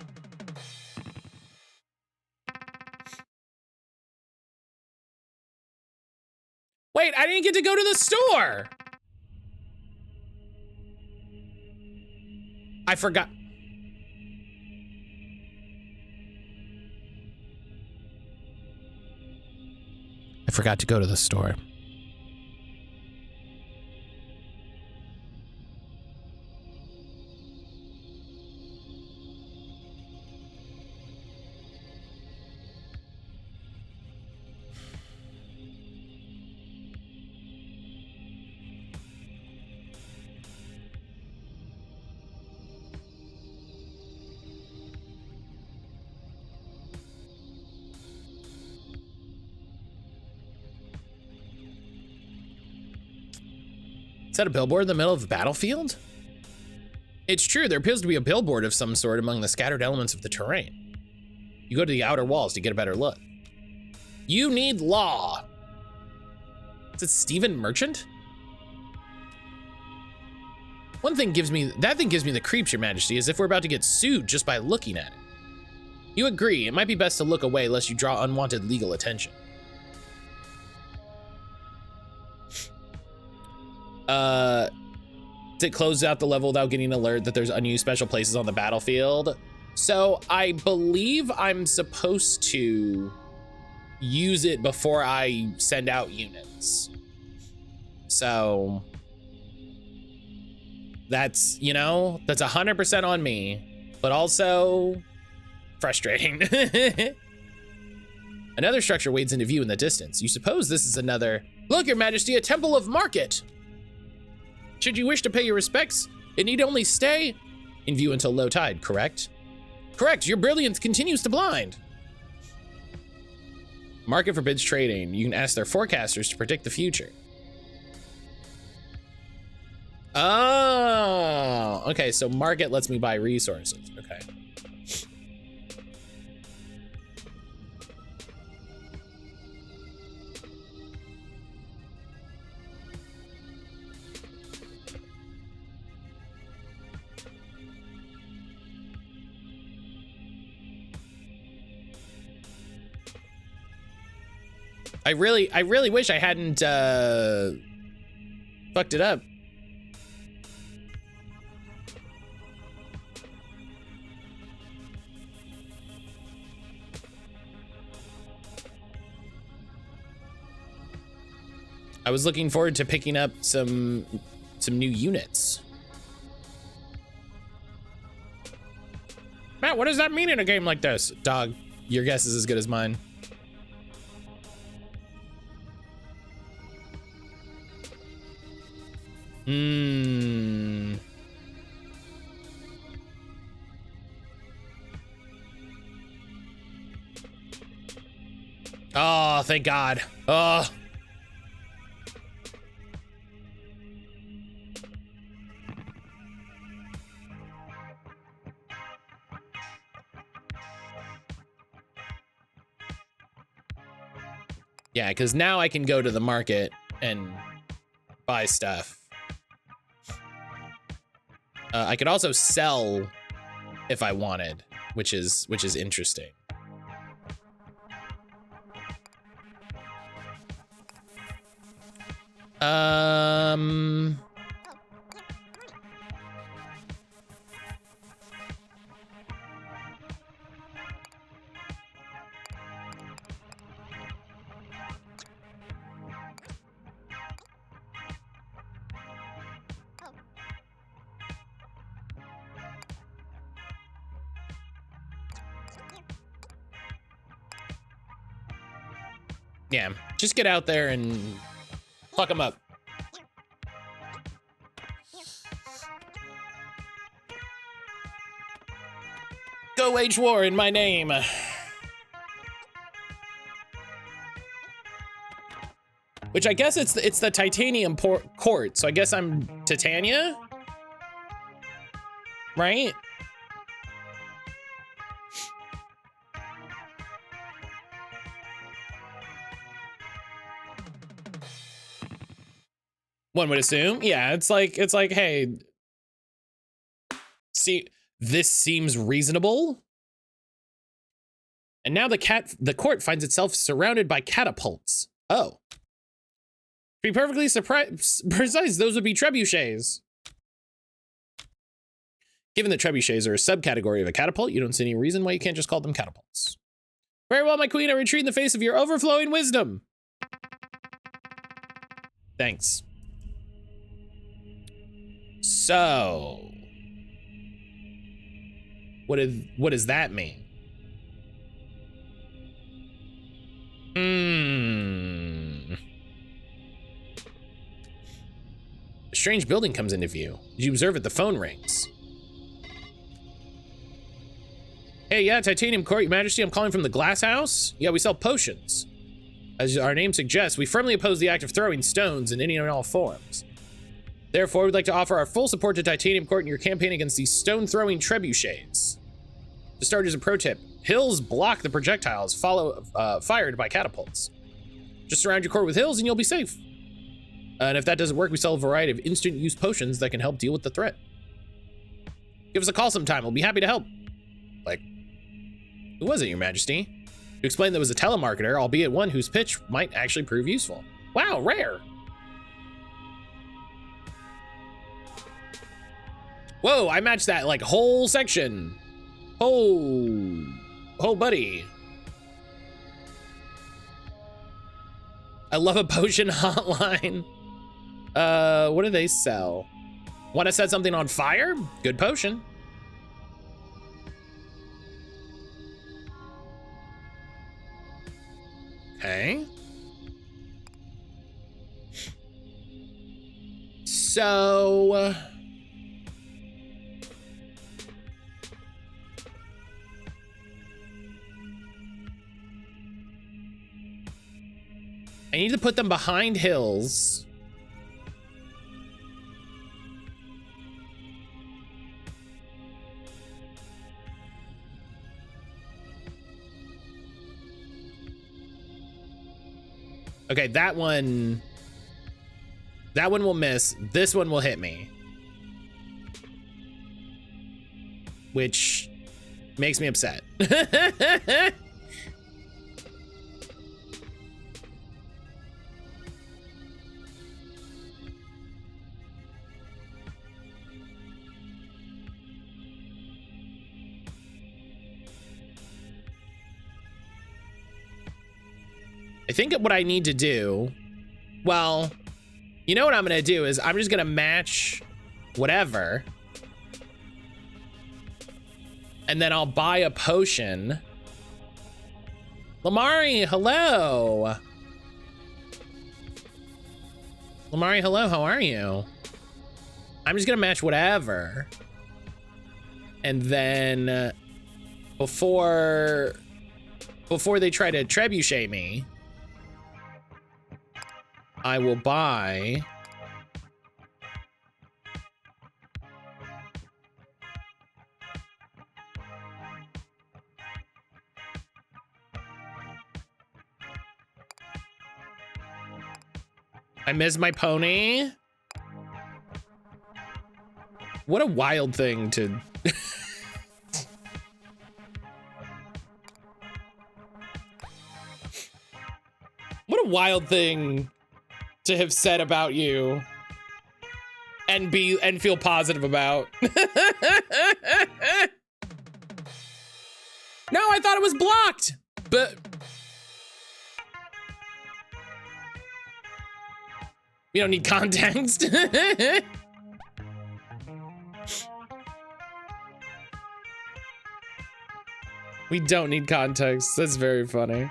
[SPEAKER 1] right, I didn't get to go to the store. I forgot. I forgot to go to the store. Is that a billboard in the middle of the battlefield? It's true, there appears to be a billboard of some sort among the scattered elements of the terrain. You go to the outer walls to get a better look. You need law. Is it Stephen Merchant? That thing gives me the creeps, Your Majesty, as if we're about to get sued just by looking at it. You agree, it might be best to look away lest you draw unwanted legal attention. It closes out the level without getting an alert that there's unused special places on the battlefield. So I believe I'm supposed to use it before I send out units. So that's, you know, that's 100% on me, but also frustrating. Another structure wades into view in the distance. You suppose this is another, look, Your Majesty, a temple of market. Should you wish to pay your respects, it need only stay in view until low tide, correct? Correct, your brilliance continues to blind. Market forbids trading. You can ask their forecasters to predict the future. Oh, okay, so market lets me buy resources, okay. I really wish I hadn't fucked it up. I was looking forward to picking up some new units. Matt, what does that mean in a game like this? Dog, your guess is as good as mine. Oh, thank God. Oh. Yeah, because now I can go to the market and buy stuff. I could also sell if I wanted, which is interesting. Yeah, just get out there and fuck them up. Go wage war in my name. Which I guess it's the Titanium court, so I guess I'm Titania, right? One would assume, yeah. It's like, hey, see, this seems reasonable. And now the court finds itself surrounded by catapults. Oh. To be perfectly precise, those would be trebuchets. Given that trebuchets are a subcategory of a catapult, you don't see any reason why you can't just call them catapults. Very well, my queen, I retreat in the face of your overflowing wisdom. Thanks. So, what does that mean? A strange building comes into view. You observe it, the phone rings. Hey, yeah, Titanium Court, Your Majesty, I'm calling from the Glass House. Yeah, we sell potions. As our name suggests, we firmly oppose the act of throwing stones in any and all forms. Therefore, we'd like to offer our full support to Titanium Court in your campaign against these stone-throwing trebuchets. To start, as a pro tip, hills block the projectiles fired by catapults. Just surround your court with hills and you'll be safe. And if that doesn't work, we sell a variety of instant-use potions that can help deal with the threat. Give us a call sometime. We'll be happy to help. Like, who was it, Your Majesty? To explain, that was a telemarketer, albeit one whose pitch might actually prove useful. Wow, rare. Whoa, I matched that like whole section. Oh, buddy. I love a potion hotline. What do they sell? Want to set something on fire? Good potion. Okay. So, I need to put them behind hills. Okay, that one will miss. This one will hit me. Which makes me upset. I think what I need to do, well, you know what I'm gonna do is I'm just gonna match whatever. And then I'll buy a potion. Lamari, hello. Lamari, hello, how are you? I'm just gonna match whatever. And then before they try to trebuchet me, I will buy I missed my pony. What a wild thing to what a wild thing to have said about you and feel positive about. No, I thought it was blocked, but we don't need context. We don't need context. That's very funny.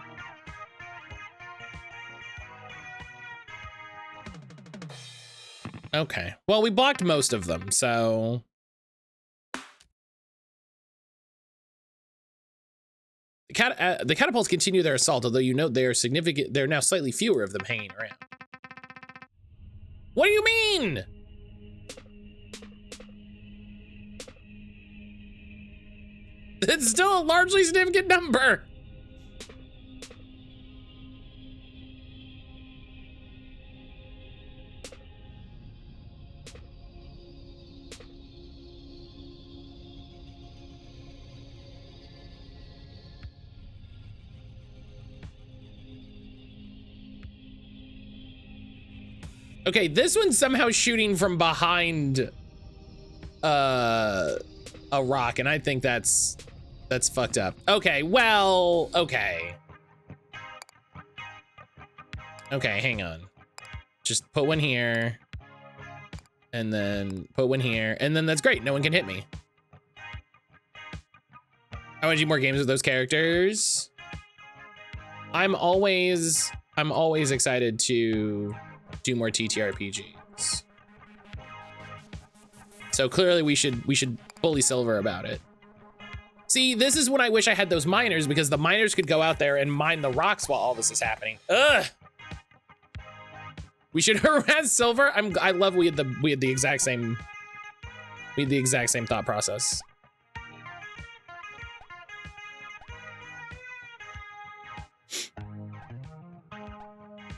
[SPEAKER 1] Okay, well, we blocked most of them, so. The catapults continue their assault, although you note they are significant. There are now slightly fewer of them hanging around. What do you mean? It's still a largely significant number. Okay, this one's somehow shooting from behind a rock, and I think that's fucked up. Okay, well, okay. Okay, hang on. Just put one here, and then put one here, and then that's great. No one can hit me. I want to do more games with those characters. I'm always excited to do more TTRPGs. So clearly we should bully Silver about it. See, this is when I wish I had those miners, because the miners could go out there and mine the rocks while all this is happening. Ugh. We should harass Silver. I love we had the exact same thought process.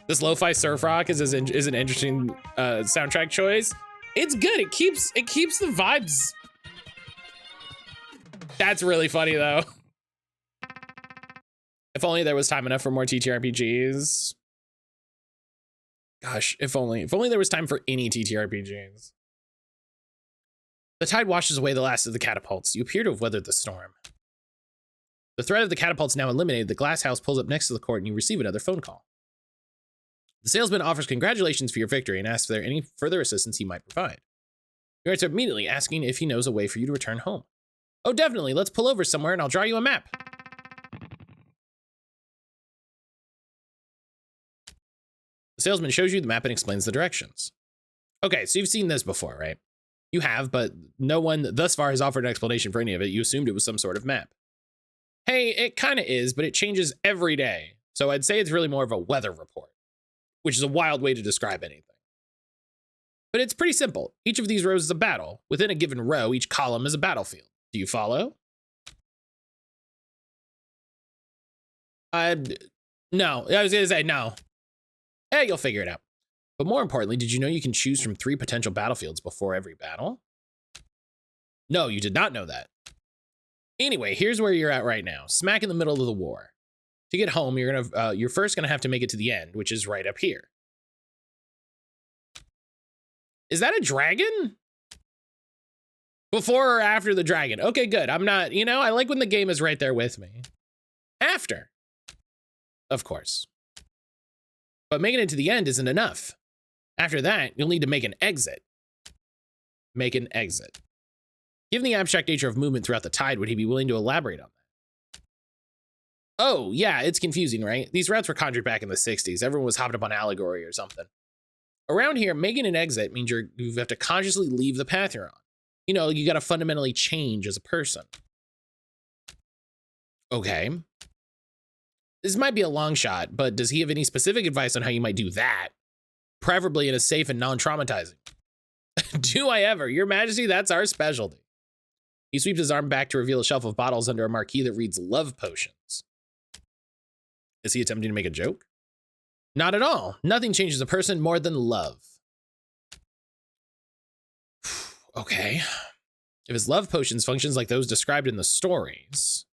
[SPEAKER 1] This lo-fi surf rock is an interesting soundtrack choice. It's good. It keeps the vibes. That's really funny though. If only there was time enough for more TTRPGs. Gosh, if only there was time for any TTRPGs. The tide washes away the last of the catapults. You appear to have weathered the storm. The threat of the catapults now eliminated. The glass house pulls up next to the court and you receive another phone call. The salesman offers congratulations for your victory and asks if there any further assistance he might provide. You answer immediately, asking if he knows a way for you to return home. Oh, definitely. Let's pull over somewhere and I'll draw you a map. The salesman shows you the map and explains the directions. Okay, so you've seen this before, right? You have, but no one thus far has offered an explanation for any of it. You assumed it was some sort of map. Hey, it kind of is, but it changes every day. So I'd say it's really more of a weather report, which is a wild way to describe anything. But it's pretty simple. Each of these rows is a battle. Within a given row, each column is a battlefield. Do you follow? No, I was gonna say no. Yeah, you'll figure it out. But more importantly, did you know you can choose from 3 potential battlefields before every battle? No, you did not know that. Anyway, here's where you're at right now, smack in the middle of the war. To get home, you're first gonna have to make it to the end, which is right up here. Is that a dragon? Before or after the dragon? Okay, good. I'm not, I like when the game is right there with me. After, of course. But making it to the end isn't enough. After that, you'll need to make an exit. Make an exit. Given the abstract nature of movement throughout the tide, would he be willing to elaborate on that? Oh, yeah, it's confusing, right? These routes were conjured back in the 60s. Everyone was hopped up on Allegory or something. Around here, making an exit means you have to consciously leave the path you're on. You got to fundamentally change as a person. Okay. This might be a long shot, but does he have any specific advice on how you might do that? Preferably in a safe and non-traumatizing. Do I ever? Your Majesty, that's our specialty. He sweeps his arm back to reveal a shelf of bottles under a marquee that reads love potions. Is he attempting to make a joke? Not at all. Nothing changes a person more than love. Okay. If his love potions functions like those described in the stories,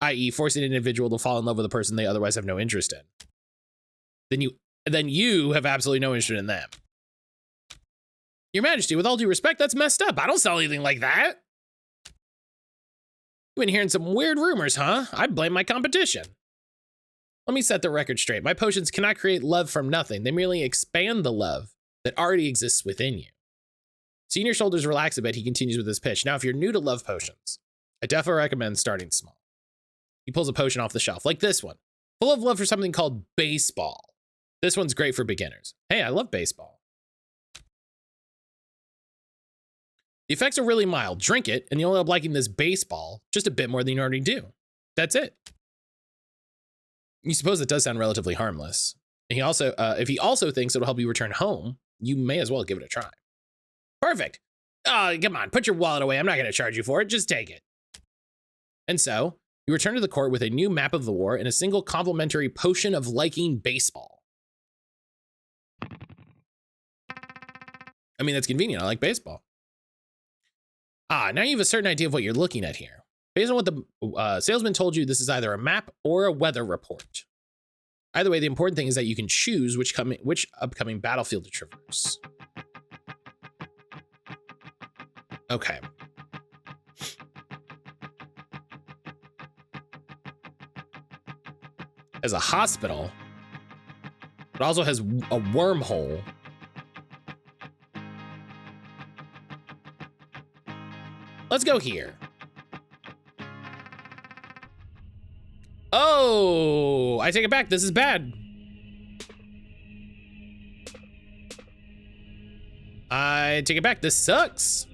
[SPEAKER 1] i.e. forcing an individual to fall in love with a person they otherwise have no interest in, then you have absolutely no interest in them. Your Majesty, with all due respect, that's messed up. I don't sell anything like that. You've been hearing some weird rumors, huh? I blame my competition. Let me set the record straight. My potions cannot create love from nothing. They merely expand the love that already exists within you. Seeing your shoulders relax a bit, he continues with his pitch. Now, if you're new to love potions, I definitely recommend starting small. He pulls a potion off the shelf, like this one. Full of love for something called baseball. This one's great for beginners. Hey, I love baseball. The effects are really mild. Drink it, and you'll end up liking this baseball just a bit more than you already do. That's it. You suppose it does sound relatively harmless. And if he also thinks it'll help you return home, you may as well give it a try. Perfect. Oh, come on, put your wallet away. I'm not going to charge you for it. Just take it. And so, you return to the court with a new map of the war and a single complimentary potion of liking baseball. I mean, that's convenient. I like baseball. Now you have a certain idea of what you're looking at here. Based on what the salesman told you, this is either a map or a weather report. Either way, the important thing is that you can choose which upcoming battlefield to traverse. Okay. As a hospital, it also has a wormhole. Let's go here. Oh, I take it back. This is bad. I take it back. This sucks.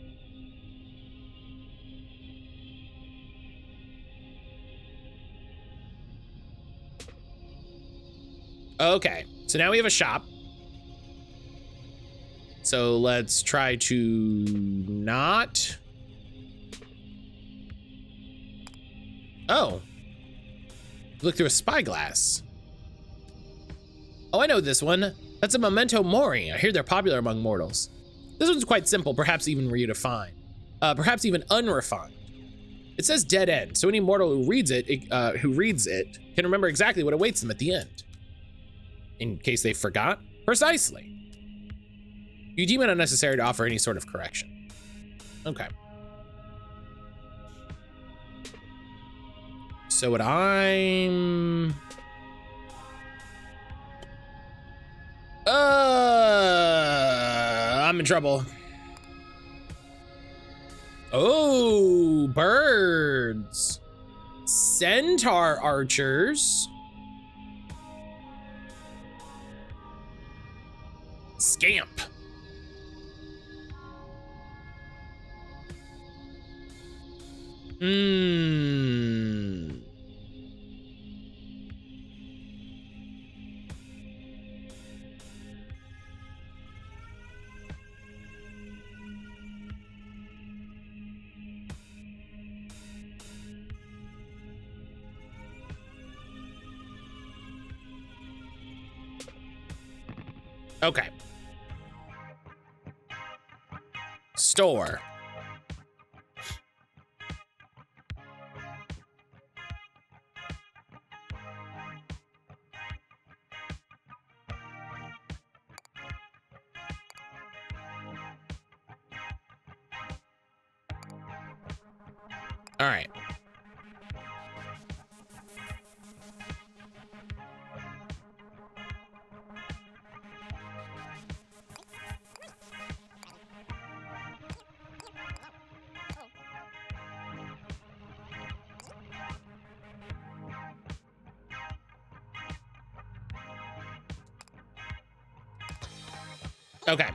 [SPEAKER 1] Okay, so now we have a shop. So let's try to not. Oh. Look through a spyglass. Oh, I know this one. That's a memento mori. I hear they're popular among mortals. This one's quite simple, perhaps even redefined. Perhaps even unrefined. It says dead end, so any mortal who reads it can remember exactly what awaits them at the end. In case they forgot? Precisely. You deem it unnecessary to offer any sort of correction. Okay. So what I'm in trouble. Oh, birds. Centaur archers. Scamp. Okay. Store. All right. Okay.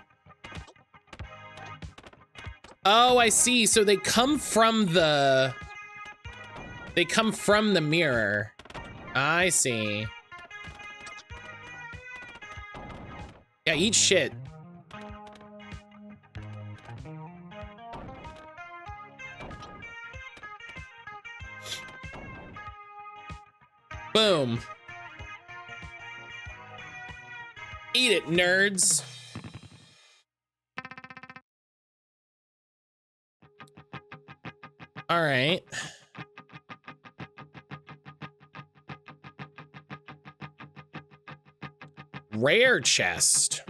[SPEAKER 1] Oh, I see. So they come from the mirror. I see. Yeah, eat shit. Boom. Eat it, nerds. All right. Rare chest.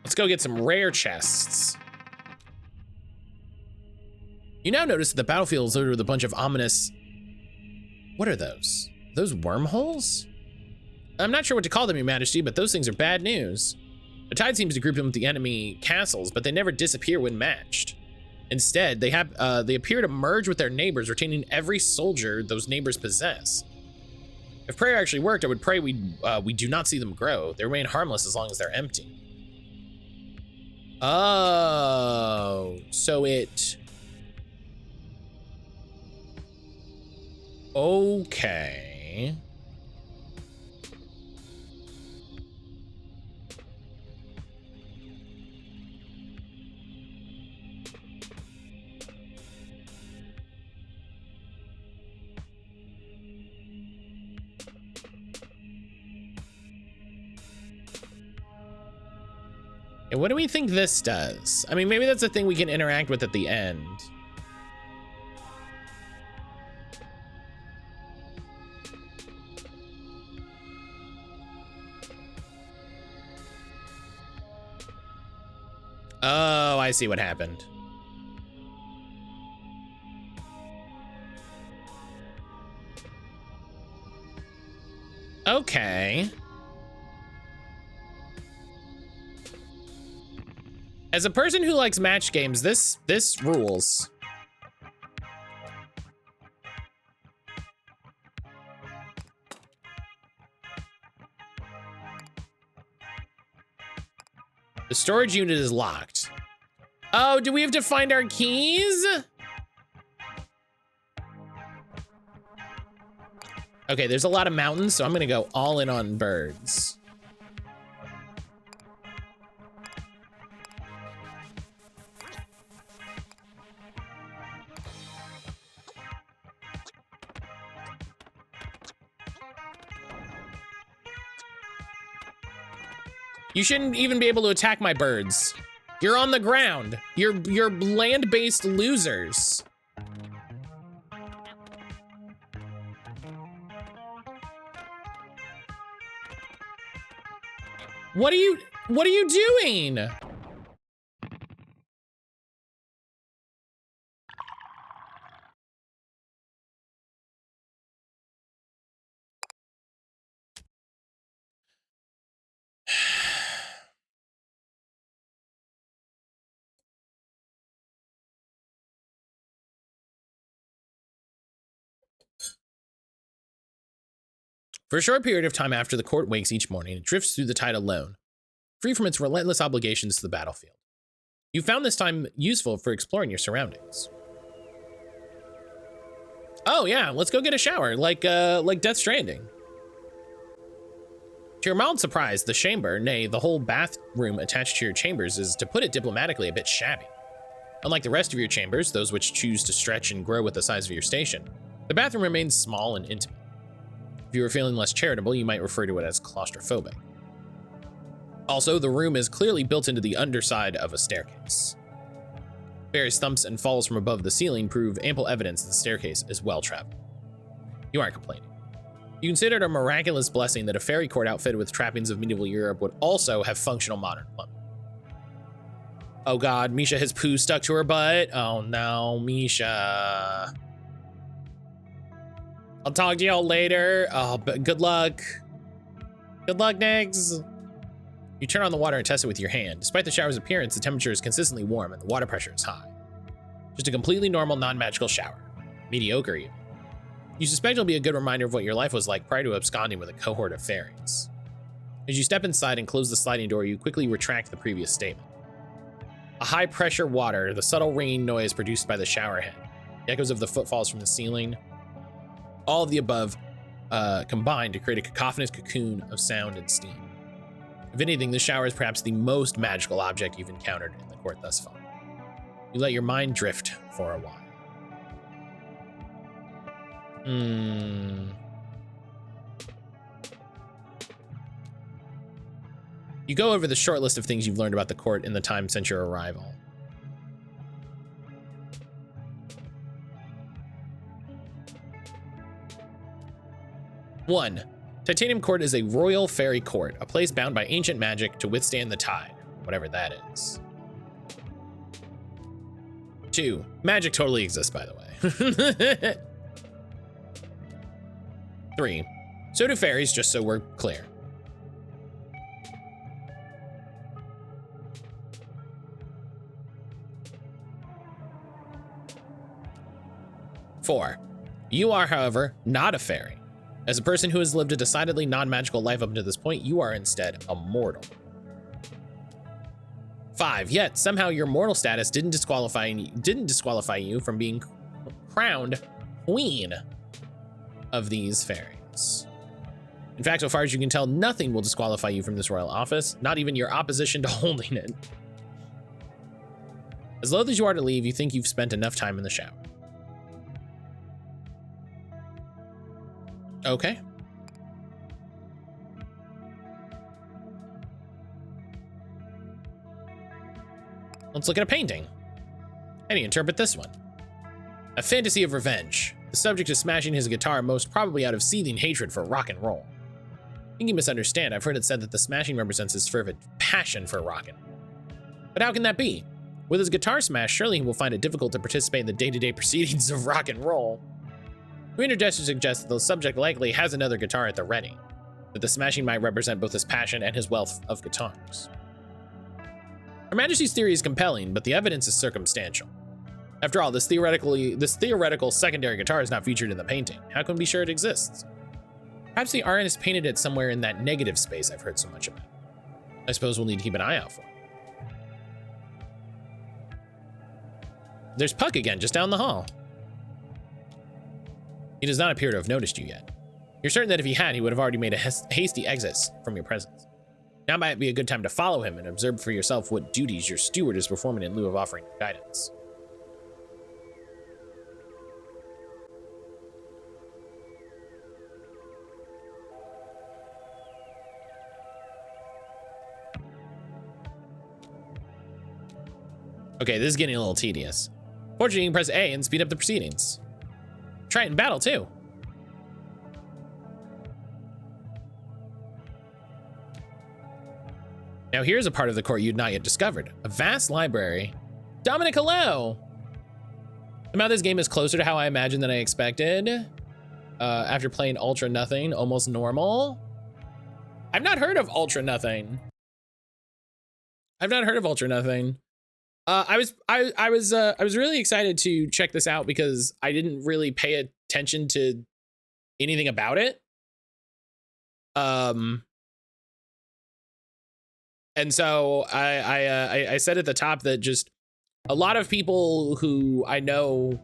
[SPEAKER 1] Let's go get some rare chests. You now notice that the battlefield is littered with a bunch of ominous... What are those? Those wormholes? I'm not sure what to call them, Your Majesty, but those things are bad news. The tide seems to group them with the enemy castles, but they never disappear when matched. Instead, they appear to merge with their neighbors, retaining every soldier those neighbors possess. If prayer actually worked, I would pray we do not see them grow. They remain harmless as long as they're empty. Oh, so it... Okay. And what do we think this does? I mean, maybe that's a thing we can interact with at the end. Oh, I see what happened. Okay. As a person who likes match games, this rules. The storage unit is locked. Oh, do we have to find our keys? Okay, there's a lot of mountains, so I'm gonna go all in on birds. You shouldn't even be able to attack my birds. You're on the ground. You're land-based losers. What are you doing? For a short period of time after the court wakes each morning, it drifts through the tide alone, free from its relentless obligations to the battlefield. You found this time useful for exploring your surroundings. Oh yeah, let's go get a shower, like Death Stranding. To your mild surprise, the chamber, nay, the whole bathroom attached to your chambers is, to put it diplomatically, a bit shabby. Unlike the rest of your chambers, those which choose to stretch and grow with the size of your station, the bathroom remains small and intimate. If you were feeling less charitable, you might refer to it as claustrophobic. Also, the room is clearly built into the underside of a staircase. Various thumps and falls from above the ceiling prove ample evidence that the staircase is well traveled. You aren't complaining. You consider it a miraculous blessing that a fairy court outfitted with trappings of medieval Europe would also have functional modern plumbing. Oh God, Misha has poo stuck to her butt. Oh no, Misha. I'll talk to y'all later. Oh, but good luck. Good luck, Negs. You turn on the water and test it with your hand. Despite the shower's appearance, the temperature is consistently warm and the water pressure is high. Just a completely normal, non-magical shower. Mediocre even. You suspect it'll be a good reminder of what your life was like prior to absconding with a cohort of fairies. As you step inside and close the sliding door, you quickly retract the previous statement. A high-pressure water, the subtle ringing noise produced by the shower head, the echoes of the footfalls from the ceiling, all of the above combine to create a cacophonous cocoon of sound and steam. If anything, this shower is perhaps the most magical object you've encountered in the court thus far. You let your mind drift for a while. You go over the short list of things you've learned about the court in the time since your arrival. One, Titanium Court is a royal fairy court, a place bound by ancient magic to withstand the tide, whatever that is. 2, magic totally exists, by the way. 3, so do fairies, just so we're clear. 4, you are, however, not a fairy. As a person who has lived a decidedly non-magical life up to this point, you are instead a mortal. 5, yet somehow your mortal status didn't disqualify you from being crowned queen of these fairies. In fact, so far as you can tell, nothing will disqualify you from this royal office, not even your opposition to holding it. As loath as you are to leave, you think you've spent enough time in the shower. Okay. Let's look at a painting. How do you interpret this one? A fantasy of revenge. The subject is smashing his guitar, most probably out of seething hatred for rock and roll. I think you misunderstand. I've heard it said that the smashing represents his fervent passion for rockin'. But how can that be? With his guitar smash, surely he will find it difficult to participate in the day-to-day proceedings of rock and roll. Commander Jester suggests that the subject likely has another guitar at the ready, that the smashing might represent both his passion and his wealth of guitars. Her Majesty's theory is compelling, but the evidence is circumstantial. After all, this theoretical secondary guitar is not featured in the painting. How can we be sure it exists? Perhaps the artist painted it somewhere in that negative space I've heard so much about. I suppose we'll need to keep an eye out for it. There's Puck again, just down the hall. He does not appear to have noticed you yet. You're certain that if he had, he would have already made a hasty exit from your presence. Now might be a good time to follow him and observe for yourself what duties your steward is performing in lieu of offering guidance. Okay, this is getting a little tedious. Fortunately, you can press A and speed up the proceedings. Try it in battle, too. Now here's a part of the court you'd not yet discovered. A vast library. Dominic, hello! Somehow this game is closer to how I imagined than I expected. After playing Ultra Nothing, almost normal. I've not heard of Ultra Nothing. I've not heard of Ultra Nothing. I was really excited to check this out because I didn't really pay attention to anything about it. And so I said at the top that just a lot of people who I know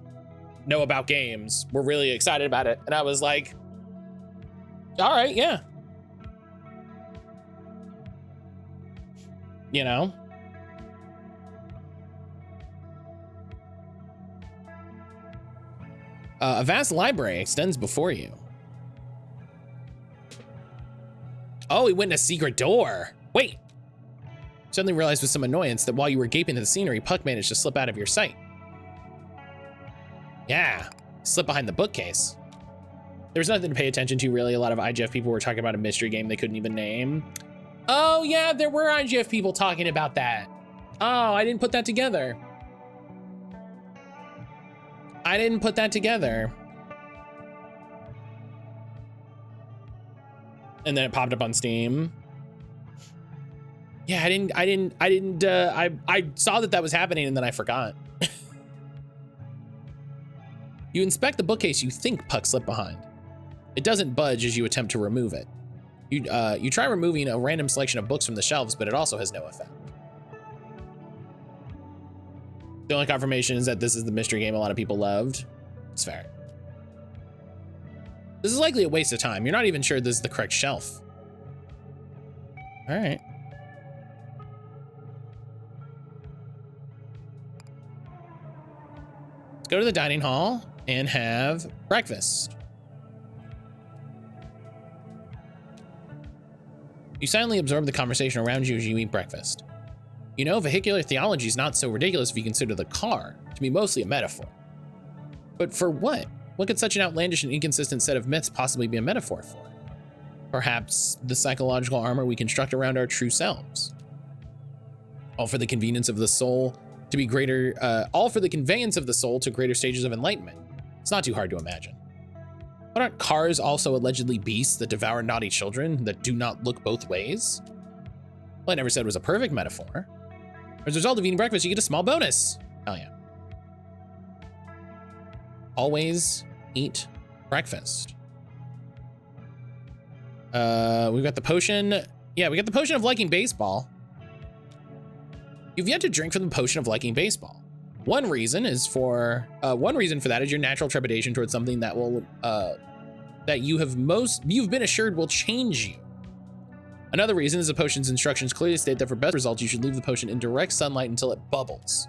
[SPEAKER 1] about games were really excited about it. And I was like, all right, yeah. You know? A vast library extends before you. Oh, he went in a secret door. Wait. Suddenly realized with some annoyance that while you were gaping at the scenery, Puck managed to slip out of your sight. Yeah, slip behind the bookcase. There was nothing to pay attention to, really. A lot of IGF people were talking about a mystery game they couldn't even name. Oh, yeah, there were IGF people talking about that. Oh, I didn't put that together. I didn't put that together. And then it popped up on Steam. Yeah, I saw that was happening and then I forgot. You inspect the bookcase you think Puck slipped behind. It doesn't budge as you attempt to remove it. You try removing a random selection of books from the shelves, but it also has no effect. The only confirmation is that this is the mystery game a lot of people loved. It's fair. This is likely a waste of time. You're not even sure this is the correct shelf. All right. Let's go to the dining hall and have breakfast. You silently absorb the conversation around you as you eat breakfast. You know, vehicular theology is not so ridiculous if you consider the car to be mostly a metaphor. But for what? What could such an outlandish and inconsistent set of myths possibly be a metaphor for? Perhaps the psychological armor we construct around our true selves. All for the convenience of the soul to be greater, all for the conveyance of the soul to greater stages of enlightenment. It's not too hard to imagine. But aren't cars also allegedly beasts that devour naughty children that do not look both ways? Well, I never said it was a perfect metaphor. As a result of eating breakfast, you get a small bonus. Hell yeah. Always eat breakfast. We've got the potion. Yeah, we got the potion of liking baseball. You've yet to drink from the potion of liking baseball. One reason for that is your natural trepidation towards something that will, that you've been assured will change you. Another reason is the potion's instructions clearly state that for best results, you should leave the potion in direct sunlight until it bubbles.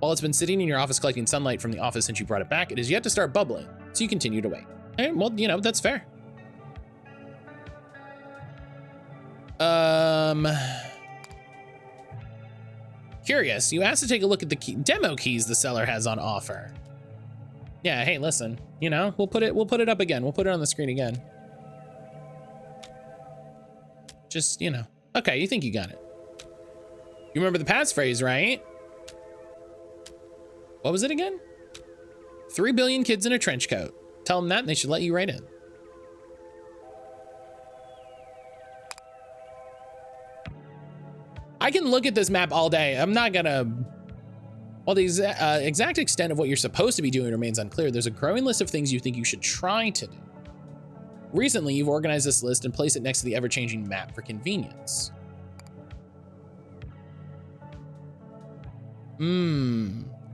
[SPEAKER 1] While it's been sitting in your office collecting sunlight from the office since you brought it back, it is yet to start bubbling, so you continue to wait. Okay, well, you know, that's fair. Curious, you asked to take a look at the demo keys the seller has on offer. Yeah, hey, listen, you know, we'll put it up again. We'll put it on the screen again. Just, you know. Okay, you think you got it. You remember the passphrase, right? What was it again? 3 billion kids in a trench coat. Tell them that and they should let you right in. I can look at this map all day. I'm not gonna... While the exact extent of what you're supposed to be doing remains unclear, there's a growing list of things you think you should try to do. Recently, you've organized this list and placed it next to the ever-changing map for convenience.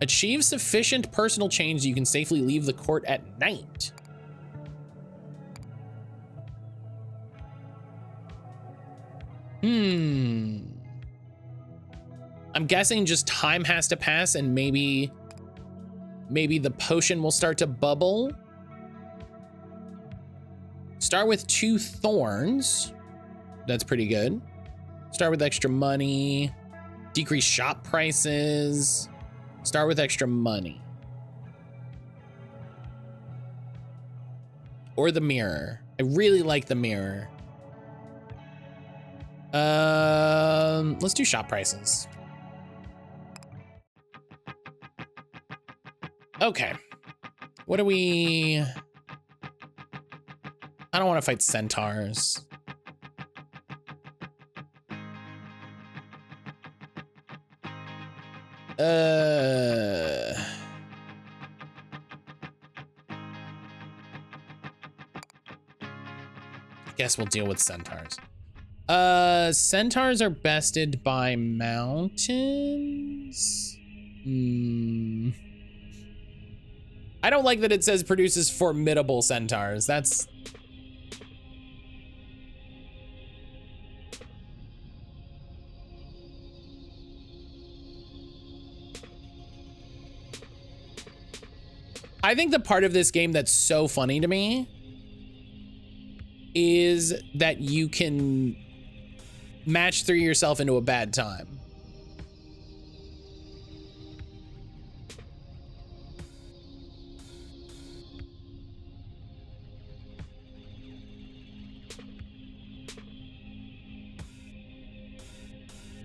[SPEAKER 1] Achieve sufficient personal change so you can safely leave the court at night. I'm guessing just time has to pass and maybe the potion will start to bubble. Start with 2 thorns. That's pretty good. Start with extra money. Decrease shop prices. Start with extra money. Or the mirror. I really like the mirror. Let's do shop prices. Okay. What do we... I don't want to fight centaurs. Guess we'll deal with centaurs. Centaurs are bested by mountains. I don't like that it says produces formidable centaurs. That's... I think the part of this game that's so funny to me is that you can match 3 yourself into a bad time.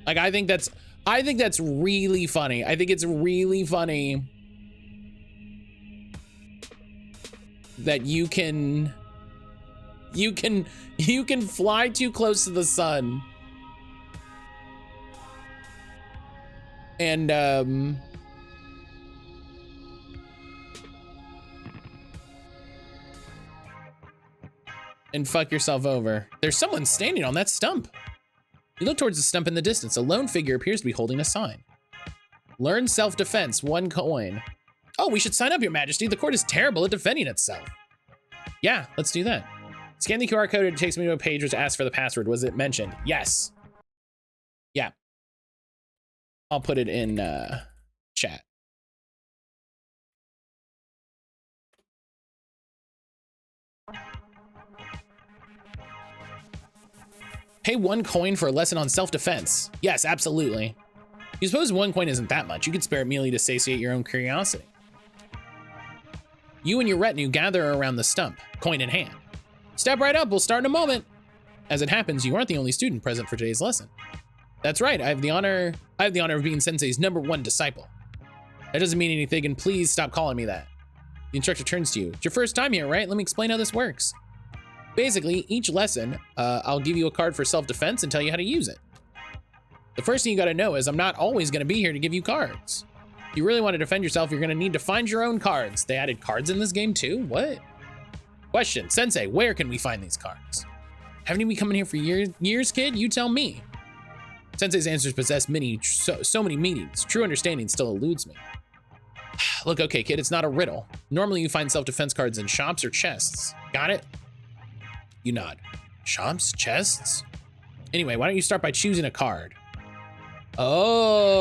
[SPEAKER 1] Like, I think that's really funny. I think it's really funny that you can fly too close to the sun and fuck yourself over. There's someone standing on that stump. You look towards the stump in the distance. A lone figure appears to be holding a sign. Learn self-defense, 1 coin. Oh, we should sign up, Your Majesty. The court is terrible at defending itself. Yeah, let's do that. Scan the QR code. It takes me to a page which asks for the password. Was it mentioned? Yes. Yeah. I'll put it in chat. Pay 1 coin for a lesson on self-defense. Yes, absolutely. You suppose 1 coin isn't that much. You could spare it merely to satiate your own curiosity. You and your retinue gather around the stump, coin in hand. Step right up, we'll start in a moment. As it happens, you aren't the only student present for today's lesson. That's right, I have the honor of being Sensei's #1 disciple. That doesn't mean anything, and please stop calling me that. The instructor turns to you. It's your first time here, right? Let me explain how this works. Basically, each lesson, I'll give you a card for self-defense and tell you how to use it. The first thing you gotta know is I'm not always gonna be here to give you cards. If you really want to defend yourself, you're gonna need to find your own cards. They added cards in this game too? What? Question, Sensei, where can we find these cards? Haven't you been coming here for years, kid? You tell me. Sensei's answers possess so many meanings. True understanding still eludes me. Look, okay, kid, it's not a riddle. Normally you find self-defense cards in shops or chests. Got it? You nod. Shops? Chests? Anyway, why don't you start by choosing a card? Oh.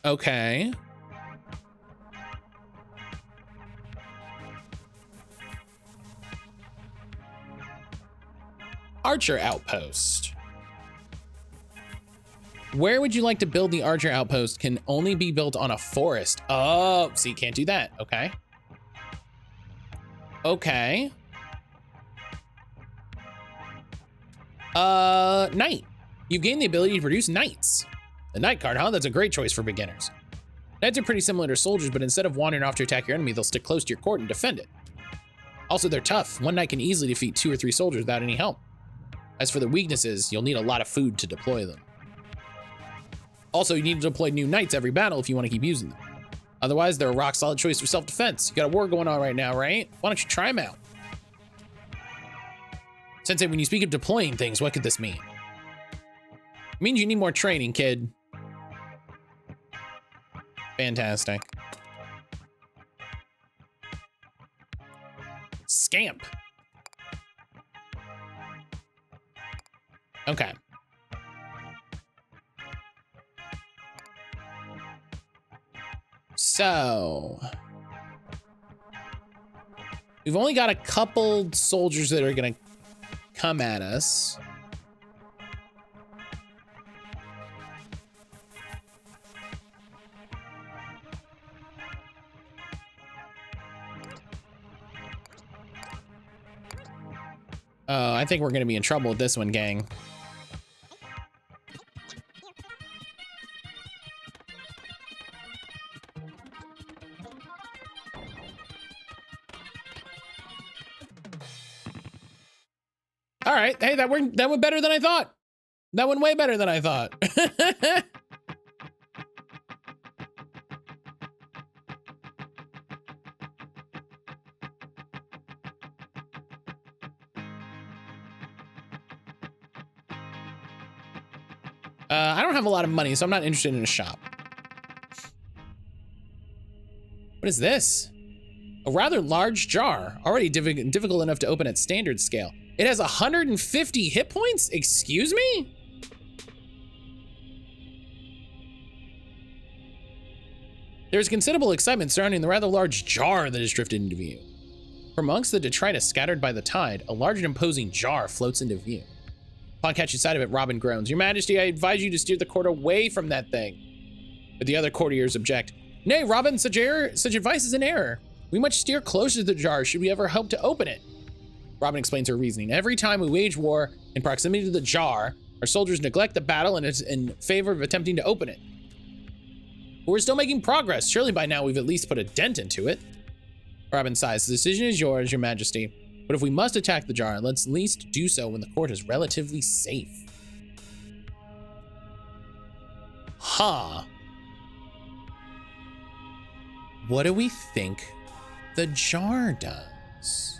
[SPEAKER 1] Okay. Archer Outpost. Where would you like to build the Archer Outpost? Can only be built on a forest. Oh, see, can't do that. Okay. Okay. Knight. You've gained the ability to produce knights. The knight card, huh? That's a great choice for beginners. Knights are pretty similar to soldiers, but instead of wandering off to attack your enemy, they'll stick close to your court and defend it. Also, they're tough. One knight can easily defeat 2 or 3 soldiers without any help. As for the weaknesses, you'll need a lot of food to deploy them. Also, you need to deploy new knights every battle if you want to keep using them. Otherwise, they're a rock-solid choice for self-defense. You got a war going on right now, right? Why don't you try them out? Sensei, when you speak of deploying things, what could this mean? It means you need more training, kid. Fantastic. Scamp. Okay. So we've only got a couple soldiers that are gonna come at us. I think we're gonna be in trouble with this one, gang. All right, hey, that went better than I thought. That went way better than I thought. I don't have a lot of money, so I'm not interested in a shop. What is this? A rather large jar, already difficult enough to open at standard scale. It has 150 hit points? Excuse me? There's considerable excitement surrounding the rather large jar that has drifted into view. From amongst the detritus scattered by the tide, a large and imposing jar floats into view. Upon catching sight of it, Robin groans. Your Majesty, I advise you to steer the court away from that thing. But the other courtiers object. Nay, Robin, such advice is an error. We must steer closer to the jar should we ever hope to open it. Robin explains her reasoning. Every time we wage war in proximity to the jar, our soldiers neglect the battle and it's in favor of attempting to open it. But we're still making progress. Surely by now we've at least put a dent into it. Robin sighs. The decision is yours, Your Majesty. But if we must attack the jar, let's at least do so when the court is relatively safe. Huh. What do we think the jar does?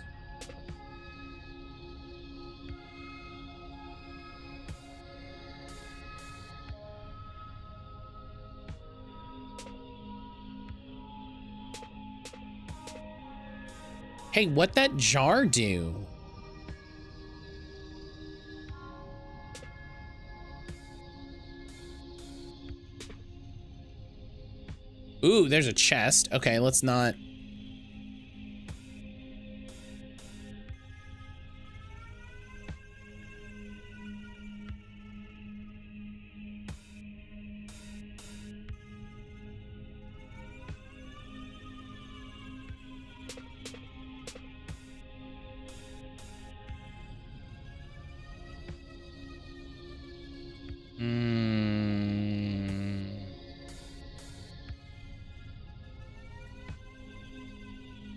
[SPEAKER 1] Hey, what'd that jar do? Ooh, there's a chest. Okay, let's not.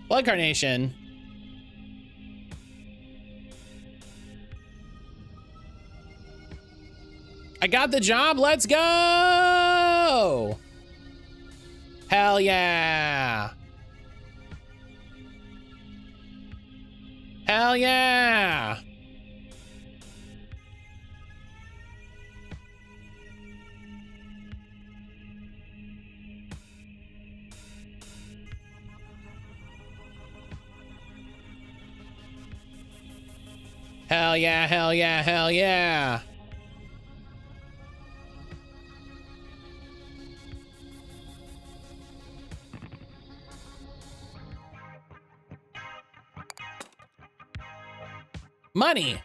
[SPEAKER 1] Blood Carnation. I got the job. Let's go. Hell yeah. Hell yeah. Hell yeah, hell yeah, hell yeah. Money.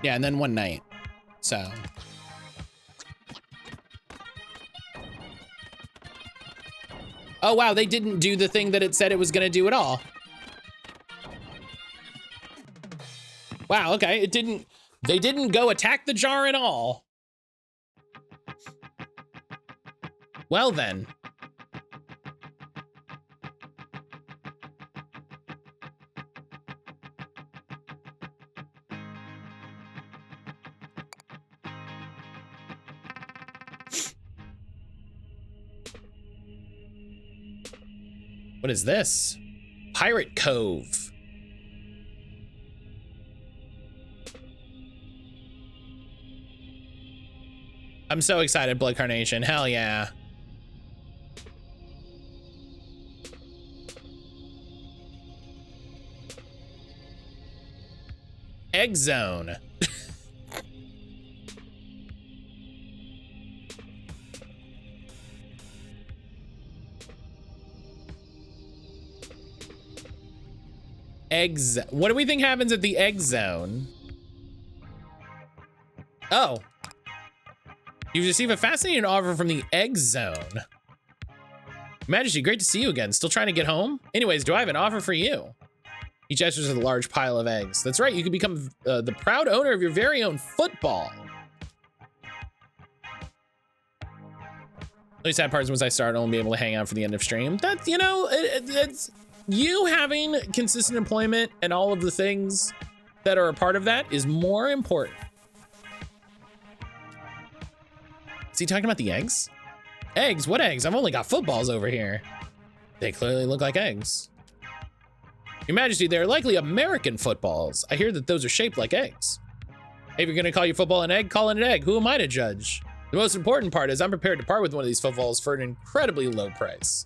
[SPEAKER 1] Yeah, and then one night. So. Oh, wow, they didn't do the thing that it said it was gonna do at all. Wow, okay, they didn't go attack the jar at all. Well then. What is this? Pirate Cove. I'm so excited, Blood Carnation. Hell yeah. Egg Zone. Eggs. What do we think happens at the Egg Zone? Oh. You receive a fascinating offer from the Egg Zone. Majesty, great to see you again. Still trying to get home? Anyways, do I have an offer for you? He gestures at a large pile of eggs. That's right, you can become the proud owner of your very own football. The only sad part is once I start, I won't be able to hang out for the end of stream. That's, you know, it's you having consistent employment and all of the things that are a part of that is more important. Is he talking about the eggs? Eggs? What eggs? I've only got footballs over here. They clearly look like eggs. Your Majesty, they're likely American footballs. I hear that those are shaped like eggs. Hey, if you're gonna call your football an egg, call it an egg. Who am I to judge? The most important part is I'm prepared to part with one of these footballs for an incredibly low price.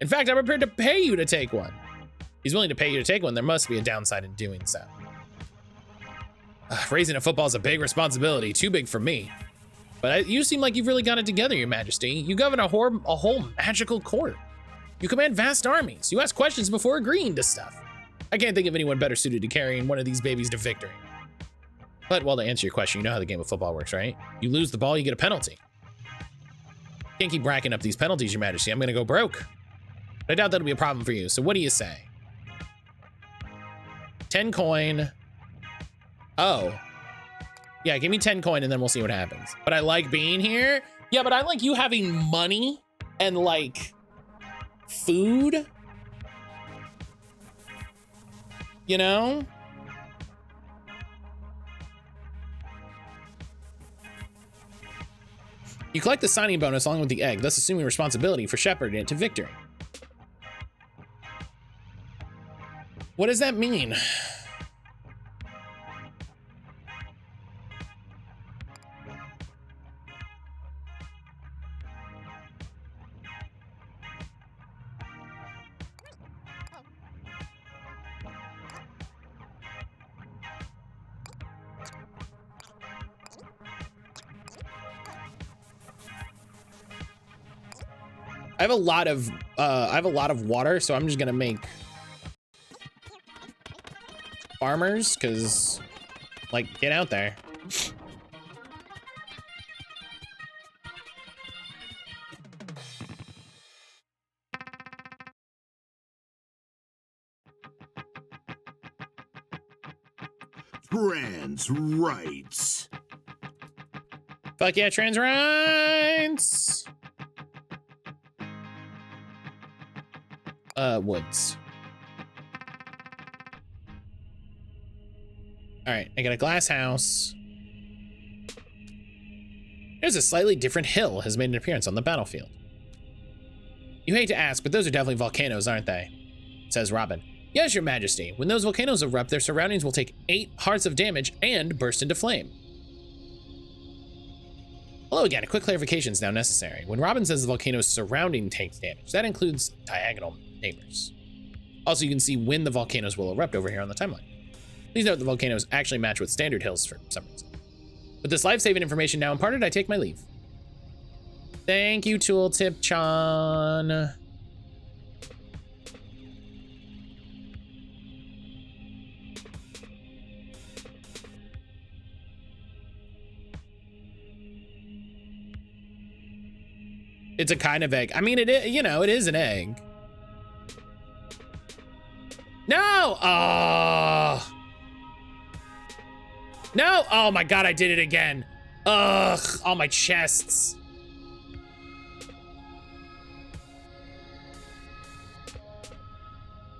[SPEAKER 1] In fact, I'm prepared to pay you to take one. He's willing to pay you to take one. There must be a downside in doing so. Raising a football is a big responsibility, too big for me. But you seem like you've really got it together, Your Majesty. You govern a whole magical court. You command vast armies. You ask questions before agreeing to stuff. I can't think of anyone better suited to carrying one of these babies to victory. But, well, to answer your question, you know how the game of football works, right? You lose the ball, you get a penalty. Can't keep racking up these penalties, Your Majesty. I'm gonna go broke. But I doubt that'll be a problem for you, so what do you say? 10 coin. Oh. Yeah, give me 10 coin and then we'll see what happens. But I like being here. Yeah, but I like you having money and like food. You know? You collect the signing bonus along with the egg, thus assuming responsibility for shepherding it to victory. What does that mean? I have a lot of water, so I'm just gonna make farmers, cause like get out there.
[SPEAKER 2] Trans rights.
[SPEAKER 1] Fuck yeah, trans rights. Woods. All right, I got a glass house. There's a slightly different hill has made an appearance on the battlefield. You hate to ask, but those are definitely volcanoes, aren't they? Says Robin. Yes, Your Majesty. When those volcanoes erupt, their surroundings will take 8 hearts of damage and burst into flame. Hello again, a quick clarification is now necessary. When Robin says the volcano's surrounding takes damage, that includes diagonal neighbors. Also, you can see when the volcanoes will erupt over here on the timeline. Please note the volcanoes actually match with standard hills for some reason. With this life-saving information now imparted, I take my leave. Thank you, Tooltip-chan. It's a kind of egg. I mean, it is, you know, it is an egg. No! Oh. No! Oh my God, I did it again. Ugh, all my chests.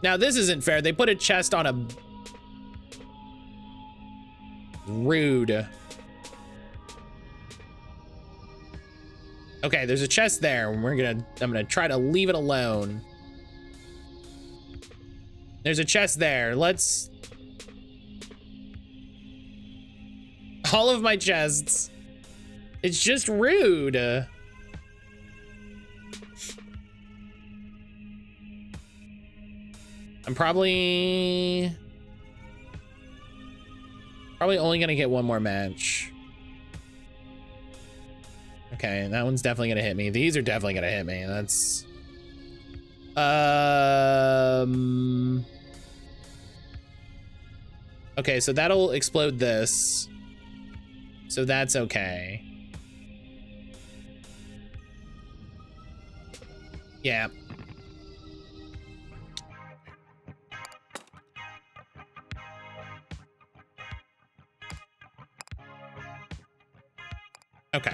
[SPEAKER 1] Now this isn't fair. They put a chest on a... Rude. Okay, there's a chest there. I'm gonna try to leave it alone. There's a chest there. Let's... All of my chests. It's just rude. I'm probably only gonna get one more match. Okay, that one's definitely gonna hit me. These are definitely gonna hit me. That's okay, so that'll explode this. So that's okay. Yeah. Okay.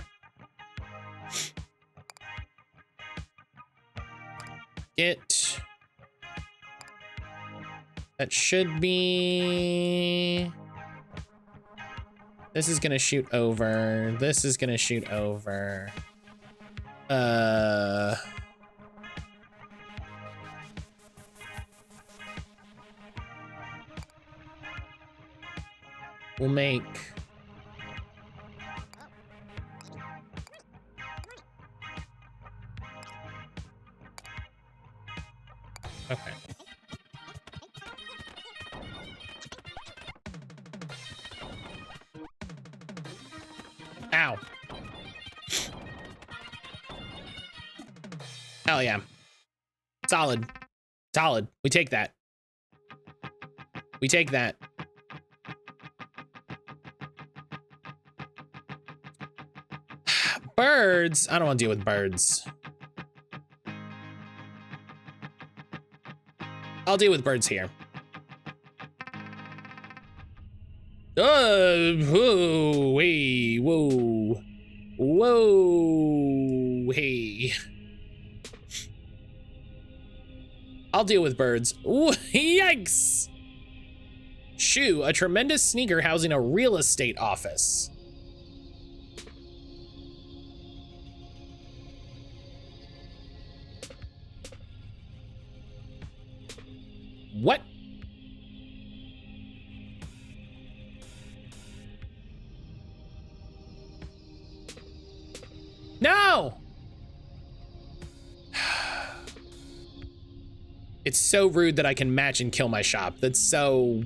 [SPEAKER 1] That should be... This is gonna shoot over. This is gonna shoot over. We'll make... Okay. Ow. Hell yeah. Solid. Solid. We take that. We take that. Birds. I don't want to deal with birds. I'll deal with birds here. Whoa, hey, whoa. Whoa, hey. I'll deal with birds. Ooh, yikes. Shoe, a tremendous sneaker housing a real estate office. What? No! It's so rude that I can match and kill my shop. That's so...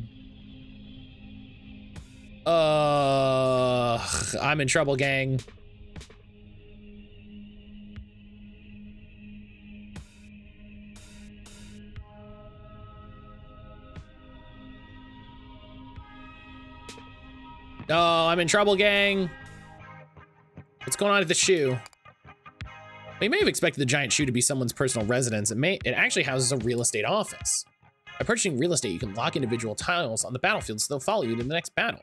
[SPEAKER 1] I'm in trouble, gang. Oh, I'm in trouble, gang. What's going on at the shoe? We may have expected the giant shoe to be someone's personal residence. It actually houses a real estate office. By purchasing real estate, you can lock individual tiles on the battlefield so they'll follow you to the next battle.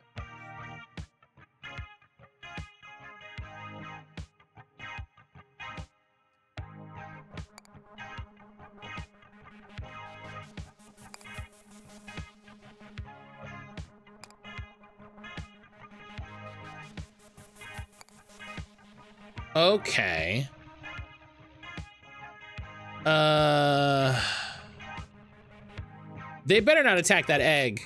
[SPEAKER 1] Okay. They better not attack that egg.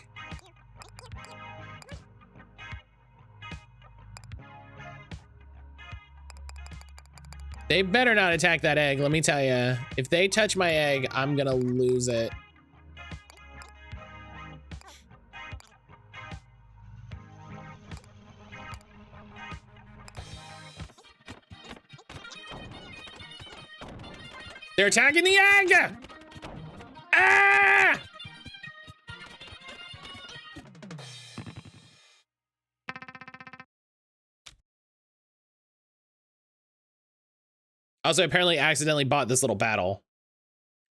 [SPEAKER 1] They better not attack that egg, let me tell you. If they touch my egg, I'm gonna lose it. They're attacking the egg! Ah! Also, I apparently accidentally bought this little battle.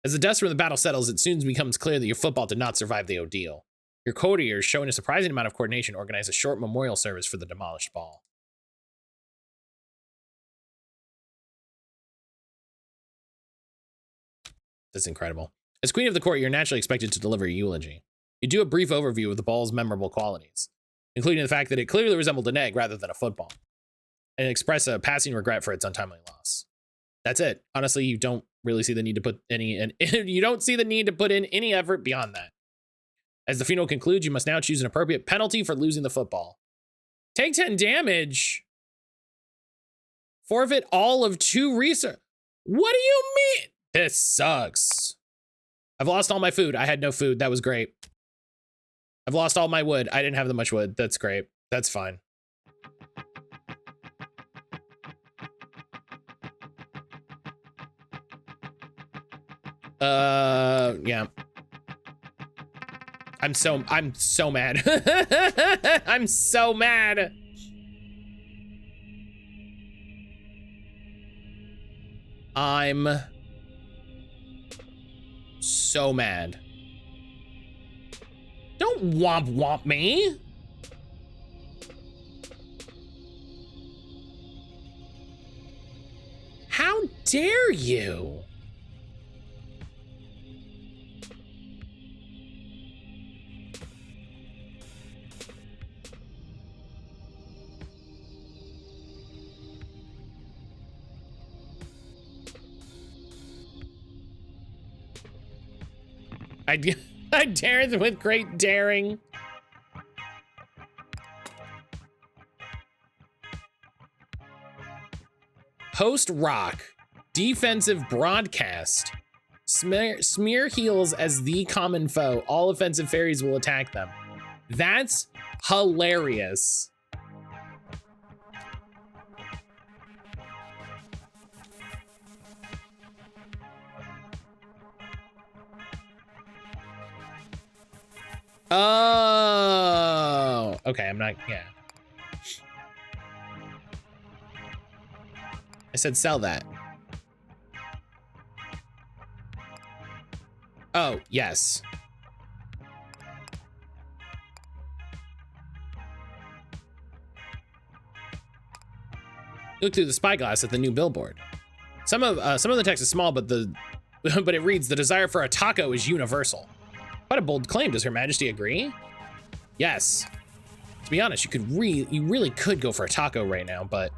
[SPEAKER 1] As the dust from the battle settles, it soon becomes clear that your football did not survive the ordeal. Your courtiers, showing a surprising amount of coordination, organize a short memorial service for the demolished ball. That's incredible. As queen of the court, you're naturally expected to deliver a eulogy. You do a brief overview of the ball's memorable qualities, including the fact that it clearly resembled an egg rather than a football, and express a passing regret for its untimely loss. That's it. Honestly, you don't really see the need to put any, and you don't see the need to put in any effort beyond that. As the funeral concludes, you must now choose an appropriate penalty for losing the football. Take 10 damage. Forfeit all of 2 research. What do you mean? This sucks. I've lost all my food. I had no food. That was great. I've lost all my wood. I didn't have that much wood. That's great. That's fine. Yeah. I'm so mad. I'm so mad. I'm so mad. Don't womp womp me. How dare you? I dare them with great daring. Post rock, defensive broadcast. Smear heels as the common foe. All offensive fairies will attack them. That's hilarious. Oh, okay. I'm not, yeah. I said sell that. Oh, yes. Look through the spyglass at the new billboard. Some of the text is small, but but it reads, "The desire for a taco is universal." Quite a bold claim. Does Her Majesty agree? Yes. To be honest, you really could go for a taco right now, but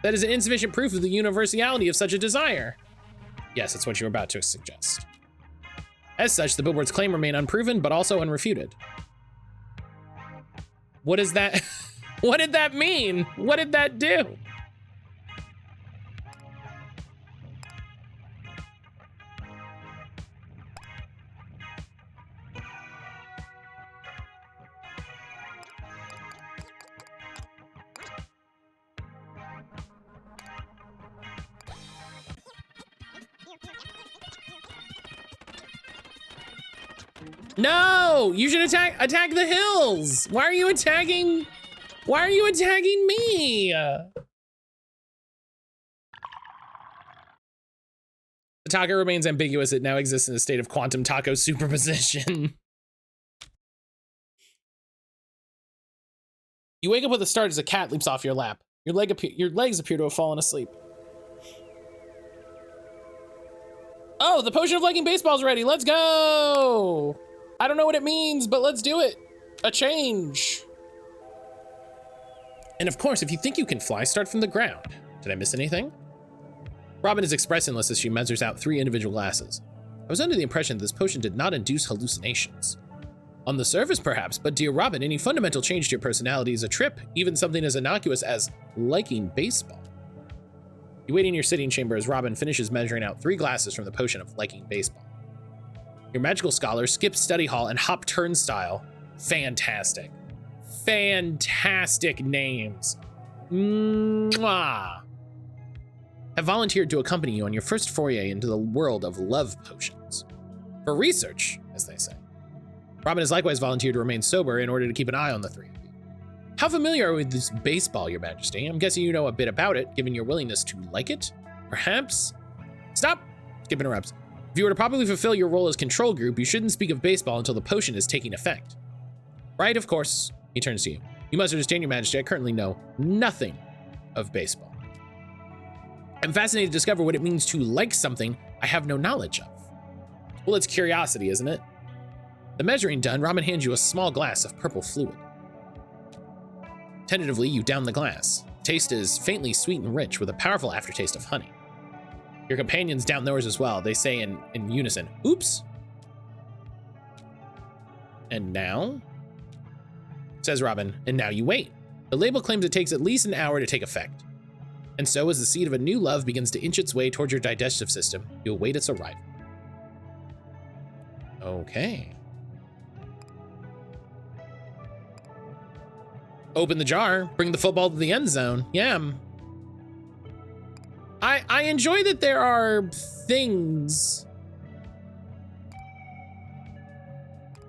[SPEAKER 1] that is insufficient proof of the universality of such a desire. Yes, that's what you're about to suggest. As such, the billboard's claim remain unproven, but also unrefuted. What is that? What did that mean? What did that do? No, you should attack the hills. Why are you attacking me? The taco remains ambiguous. It now exists in a state of quantum taco superposition. You wake up with a start as a cat leaps off your lap. Your legs appear to have fallen asleep. Oh, the potion of liking baseball's ready. Let's go. I don't know what it means, but let's do it. A change. And of course, if you think you can fly, start from the ground. Did I miss anything? Robin is expressionless as she measures out 3 individual glasses. I was under the impression that this potion did not induce hallucinations. On the surface, perhaps, but dear Robin, any fundamental change to your personality is a trip, even something as innocuous as liking baseball. You wait in your sitting chamber as Robin finishes measuring out 3 glasses from the potion of liking baseball. Your magical scholar skips study hall and hop turnstile. Fantastic. Fantastic names. Mwah. Have volunteered to accompany you on your first foray into the world of love potions. For research, as they say. Robin has likewise volunteered to remain sober in order to keep an eye on the 3 of you. How familiar are you with this baseball, Your Majesty? I'm guessing you know a bit about it, given your willingness to like it. Perhaps? Stop! Skip interrupts. If you were to properly fulfill your role as control group, you shouldn't speak of baseball until the potion is taking effect. Right, of course. He turns to you. You must understand, Your Majesty, I currently know nothing of baseball. I'm fascinated to discover what it means to like something I have no knowledge of. Well, it's curiosity, isn't it? The measuring done, Robin hands you a small glass of purple fluid. Tentatively, you down the glass. The taste is faintly sweet and rich with a powerful aftertaste of honey. Your companions down theirs as well. They say in unison, oops. And now? Says Robin, and now you wait. The label claims it takes at least an hour to take effect. And so as the seed of a new love begins to inch its way towards your digestive system, you await its arrival. Okay. Open the jar, bring the football to the end zone. Yeah. I enjoy that there are things.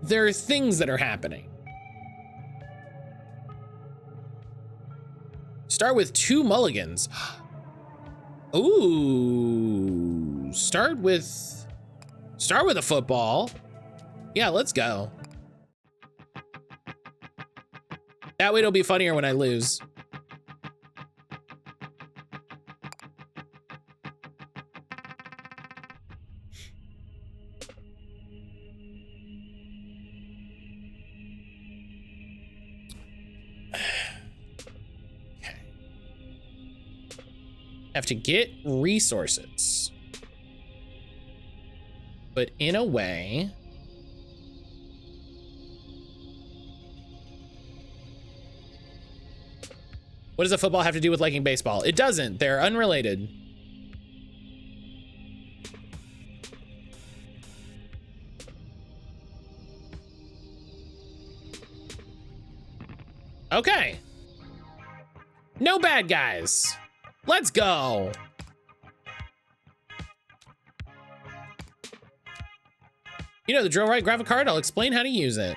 [SPEAKER 1] There are things that are happening. Start with 2 mulligans. Ooh. Start with a football. Yeah, let's go. That way it'll be funnier when I lose. Have to get resources, but in a way, what does a football have to do with liking baseball? It doesn't. They're unrelated. Okay. No bad guys. Let's go. You know the drill, right? Grab a card. I'll explain how to use it.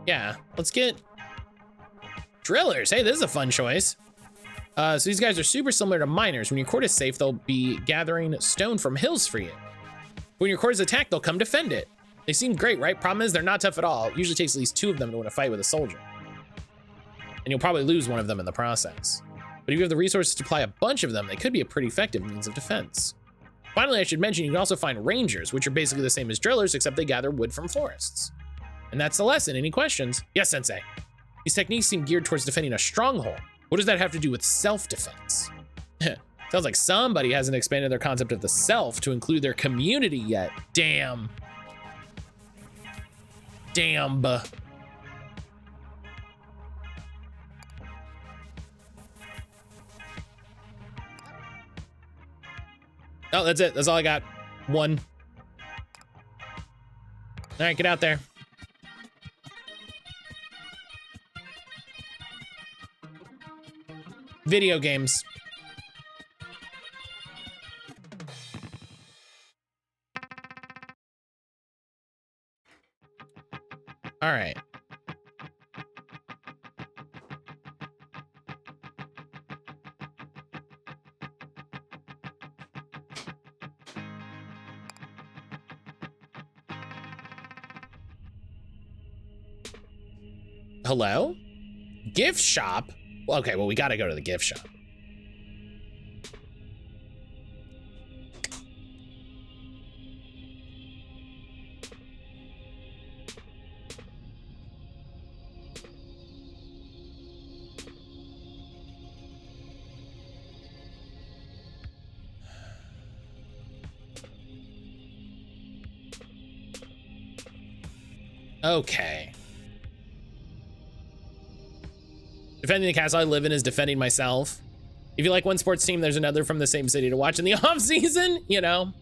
[SPEAKER 1] Yeah, let's get drillers. Hey, this is a fun choice. So these guys are super similar to miners. When your court is safe, they'll be gathering stone from hills for you. When your court is attacked, they'll come defend it. They seem great, right? Problem is, they're not tough at all. It usually takes at least 2 of them to win a fight with a soldier. And you'll probably lose one of them in the process. But if you have the resources to apply a bunch of them, they could be a pretty effective means of defense. Finally, I should mention you can also find rangers, which are basically the same as drillers, except they gather wood from forests. And that's the lesson. Any questions? Yes, Sensei. These techniques seem geared towards defending a stronghold. What does that have to do with self-defense? Sounds like somebody hasn't expanded their concept of the self to include their community yet. Damn. Damn. Oh, that's it. That's all I got. 1. All right, get out there. Video games. All right. Hello? Gift shop? Okay, well, we gotta go to the gift shop. Okay. Defending the castle I live in is defending myself. If you like one sports team, there's another from the same city to watch in the off season, you know.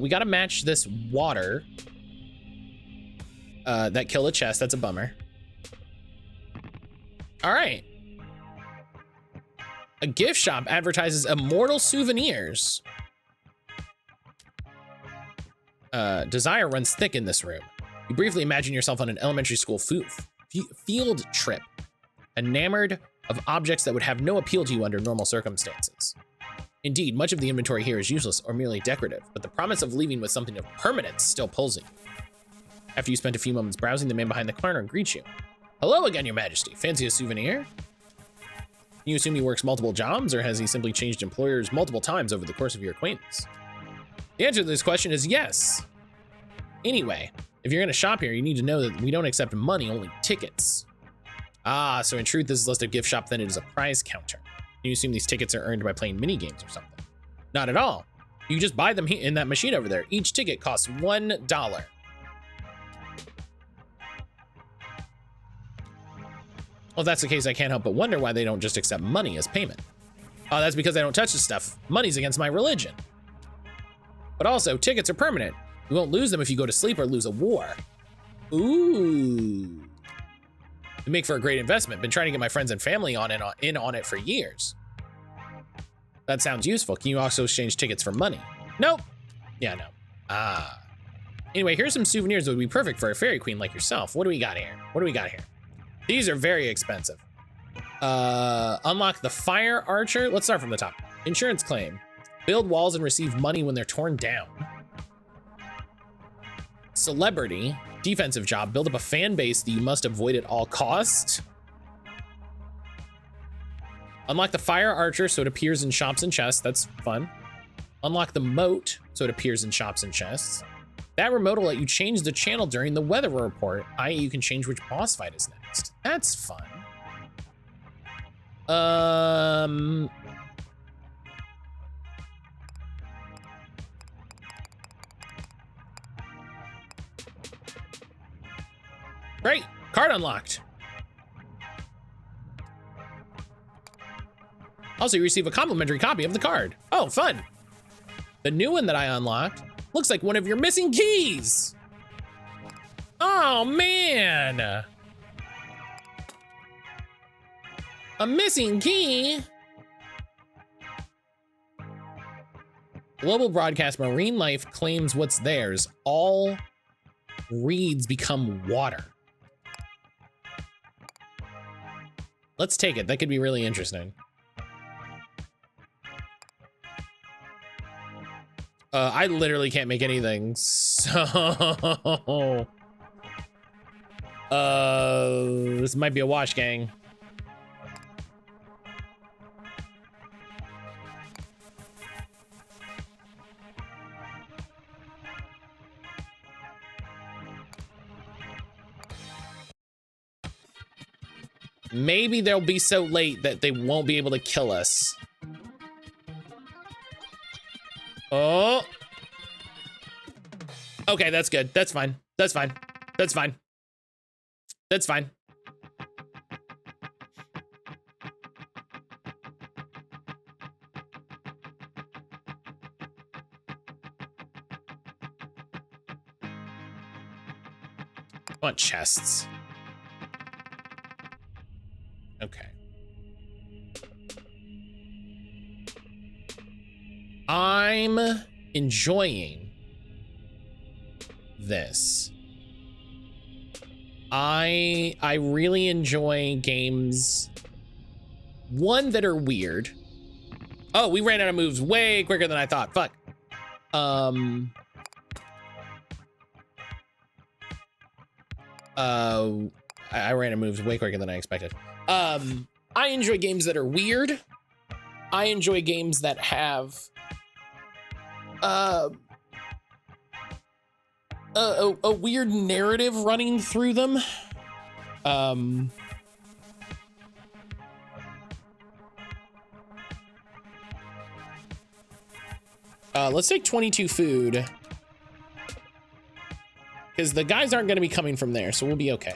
[SPEAKER 1] We gotta match this water. That killed a chest, that's a bummer. All right. A gift shop advertises immortal souvenirs. Desire runs thick in this room. You briefly imagine yourself on an elementary school field trip, enamored of objects that would have no appeal to you under normal circumstances. Indeed, much of the inventory here is useless or merely decorative, but the promise of leaving with something of permanence still pulls at you. After you spent a few moments browsing, the man behind the counter greets you. Hello again, your majesty. Fancy a souvenir? You assume he works multiple jobs, or has he simply changed employers multiple times over the course of your acquaintance? The answer to this question is yes. Anyway, if you're gonna shop here, you need to know that we don't accept money, only tickets. Ah, so in truth, this is less a gift shop than it is a prize counter. You assume these tickets are earned by playing mini games or something. Not at all. You just buy them in that machine over there. Each ticket costs $1. Well, if that's the case, I can't help but wonder why they don't just accept money as payment. Oh, that's because I don't touch this stuff. Money's against my religion. But also, tickets are permanent. You won't lose them if you go to sleep or lose a war. Ooh. They make for a great investment. Been trying to get my friends and family in on it for years. That sounds useful. Can you also exchange tickets for money? Nope. Yeah, no. Ah. Anyway, here's some souvenirs that would be perfect for a fairy queen like yourself. What do we got here? What do we got here? These are very expensive. Unlock the fire archer. Let's start from the top. Insurance claim. Build walls and receive money when they're torn down. Celebrity. Defensive job. Build up a fan base that you must avoid at all costs. Unlock the fire archer so it appears in shops and chests. That's fun. Unlock the moat so it appears in shops and chests. That remote will let you change the channel during the weather report, i.e. you can change which boss fight is next. That's fun. Great, card unlocked. Also, you receive a complimentary copy of the card. Oh, fun. The new one that I unlocked looks like one of your missing keys. Oh, man. A missing key. Global broadcast marine life claims what's theirs. All reeds become water. Let's take it. That could be really interesting. I literally can't make anything, so... this might be a wash, gang. Maybe they'll be so late that they won't be able to kill us. Oh. Okay, that's good. That's fine. That's fine. That's fine. That's fine. I want chests. Okay. I'm enjoying this. I really enjoy games, one, that are weird. Oh, we ran out of moves way quicker than I thought. Fuck. I ran out of moves way quicker than I expected. I enjoy games that are weird. I enjoy games that have a weird narrative running through them. Let's take 22 food, because the guys aren't going to be coming from there, so we'll be okay.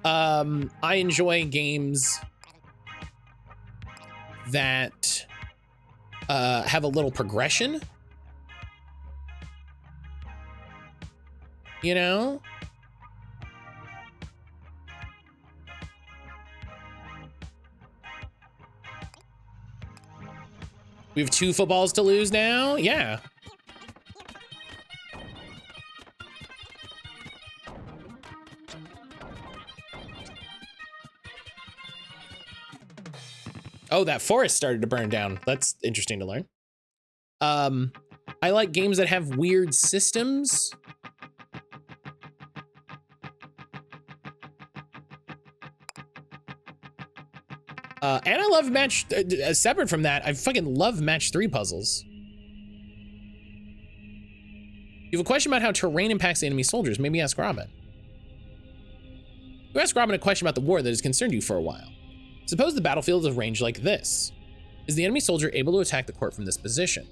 [SPEAKER 1] I enjoy games that have a little progression. You know? We have 2 footballs to lose now? Yeah. Oh, that forest started to burn down. That's interesting to learn. I like games that have weird systems. And I love separate from that, I fucking love match 3 puzzles. You have a question about how terrain impacts the enemy soldiers. Maybe ask Robin. You ask Robin a question about the war that has concerned you for a while. Suppose the battlefield is arranged like this. Is the enemy soldier able to attack the court from this position?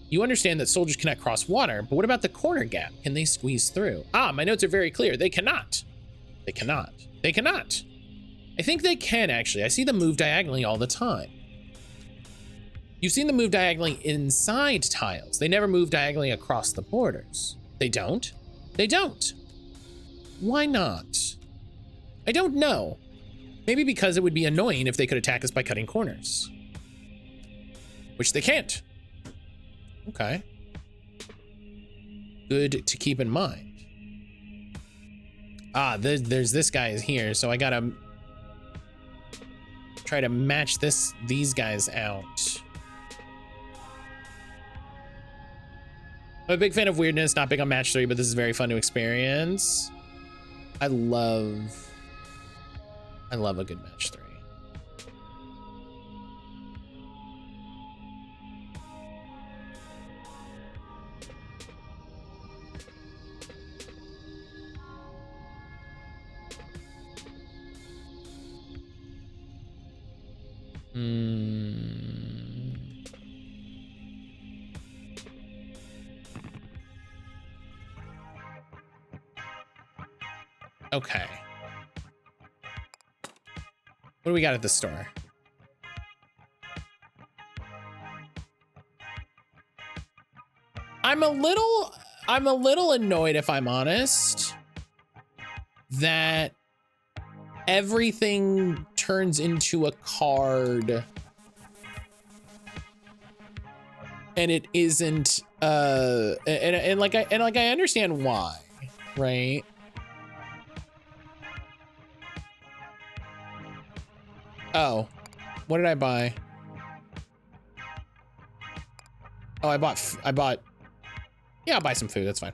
[SPEAKER 1] You understand that soldiers cannot cross water, but what about the corner gap? Can they squeeze through? Ah, my notes are very clear. They cannot. They cannot. They cannot. I think they can, actually. I see them move diagonally all the time. You've seen them move diagonally inside tiles. They never move diagonally across the borders. They don't? They don't. Why not? I don't know. Maybe because it would be annoying if they could attack us by cutting corners. Which they can't. Okay. Good to keep in mind. Ah, there's this guy here, so I gotta try to match these guys out. I'm a big fan of weirdness, not big on match 3, but this is very fun to experience. I love a good match 3. Okay. What do we got at the store? I'm a little annoyed, if I'm honest, that everything turns into a card and it isn't and like I understand why, right? Oh, what did I buy? Oh, I bought, yeah, I'll buy some food, that's fine.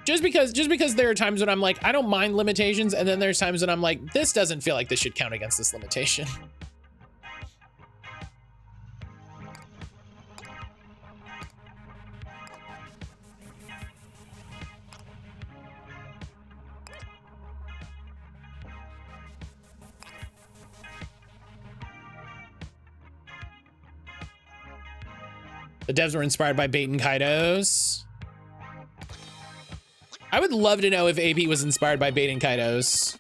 [SPEAKER 1] Just because there are times when I'm like, I don't mind limitations, and then there's times when I'm like, this doesn't feel like this should count against this limitation. The devs were inspired by Baten Kaitos. I would love to know if AP was inspired by Baten Kaitos.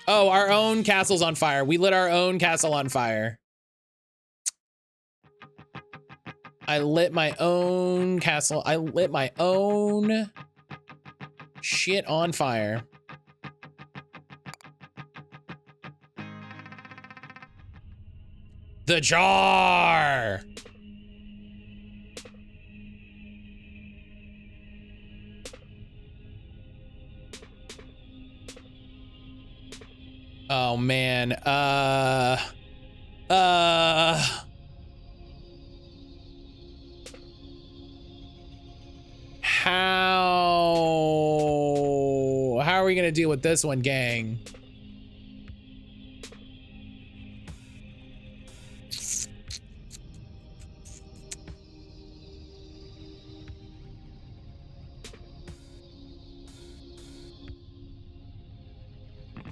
[SPEAKER 1] Oh, our own castle's on fire. We lit our own castle on fire. I lit my own castle. I lit my own shit on fire. The jar! Oh man, how are we gonna deal with this one, gang?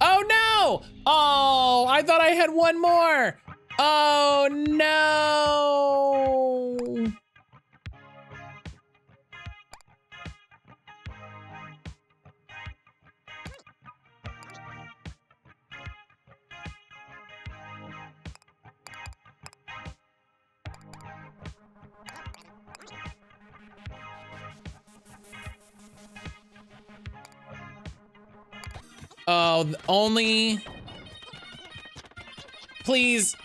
[SPEAKER 1] Oh no! Oh, I thought I had one more. Oh no! Oh, only. Please.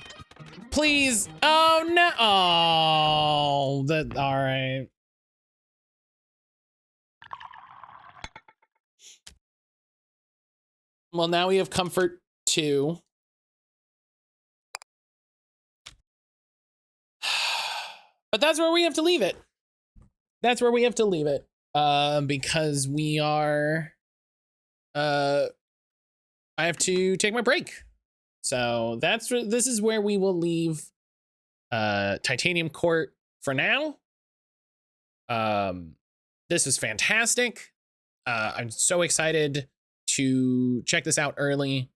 [SPEAKER 1] Please. Oh, no. Oh, all right. Well, now we have comfort 2. But that's where we have to leave it. That's where we have to leave it. Because we are I have to take my break. So this is where we will leave Titanium Court for now. This is fantastic. I'm so excited to check this out early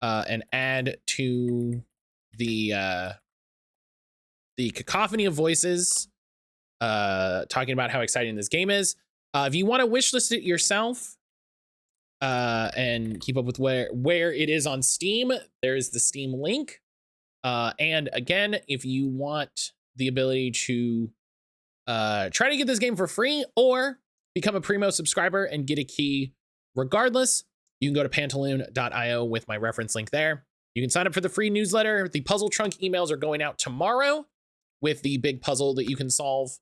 [SPEAKER 1] and add to the cacophony of voices talking about how exciting this game is. If you want to wishlist it yourself and keep up with where it is on Steam, there's the Steam link. And again, if you want the ability to try to get this game for free or become a Primo subscriber and get a key regardless, you can go to pantaloon.io with my reference link there. You can sign up for the free newsletter. The puzzle trunk emails are going out tomorrow with the big puzzle that you can solve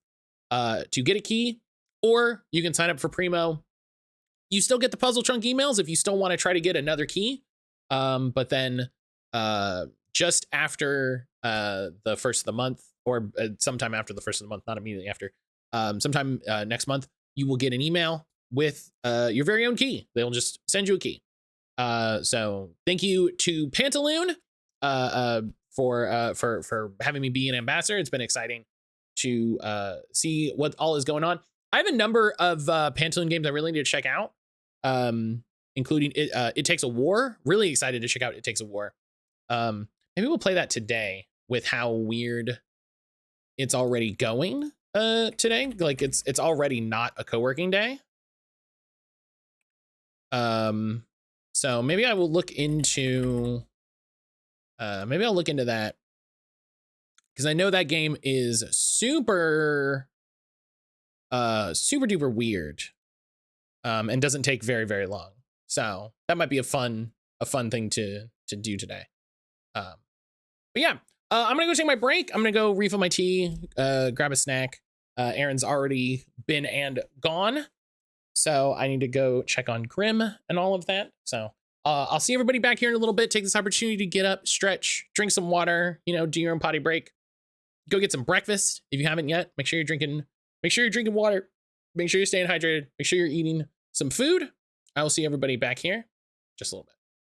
[SPEAKER 1] to get a key, or you can sign up for Primo. You still get the puzzle trunk emails if you still want to try to get another key. But then just after the first of the month, or sometime after the first of the month, not immediately after, sometime next month, you will get an email with your very own key. They'll just send you a key. So thank you to Pantaloon for having me be an ambassador. It's been exciting to see what all is going on. I have a number of Pantaloon games I really need to check out, including It Takes a War. Really excited to check out It Takes a War. Maybe we'll play that today with how weird it's already going today. Like it's already not a co-working day. So maybe I will look into maybe I'll look into that, because I know that game is super duper weird and doesn't take very, very long. So that might be a fun thing to do today. But yeah, I'm gonna go take my break. I'm gonna go refill my tea, grab a snack. Aaron's already been and gone, so I need to go check on Grim and all of that. So I'll see everybody back here in a little bit. Take this opportunity to get up, stretch, drink some water, do your own potty break, go get some breakfast if you haven't yet. Make sure you're drinking water, make sure you're staying hydrated, make sure you're eating some food. I will see everybody back here just a little bit.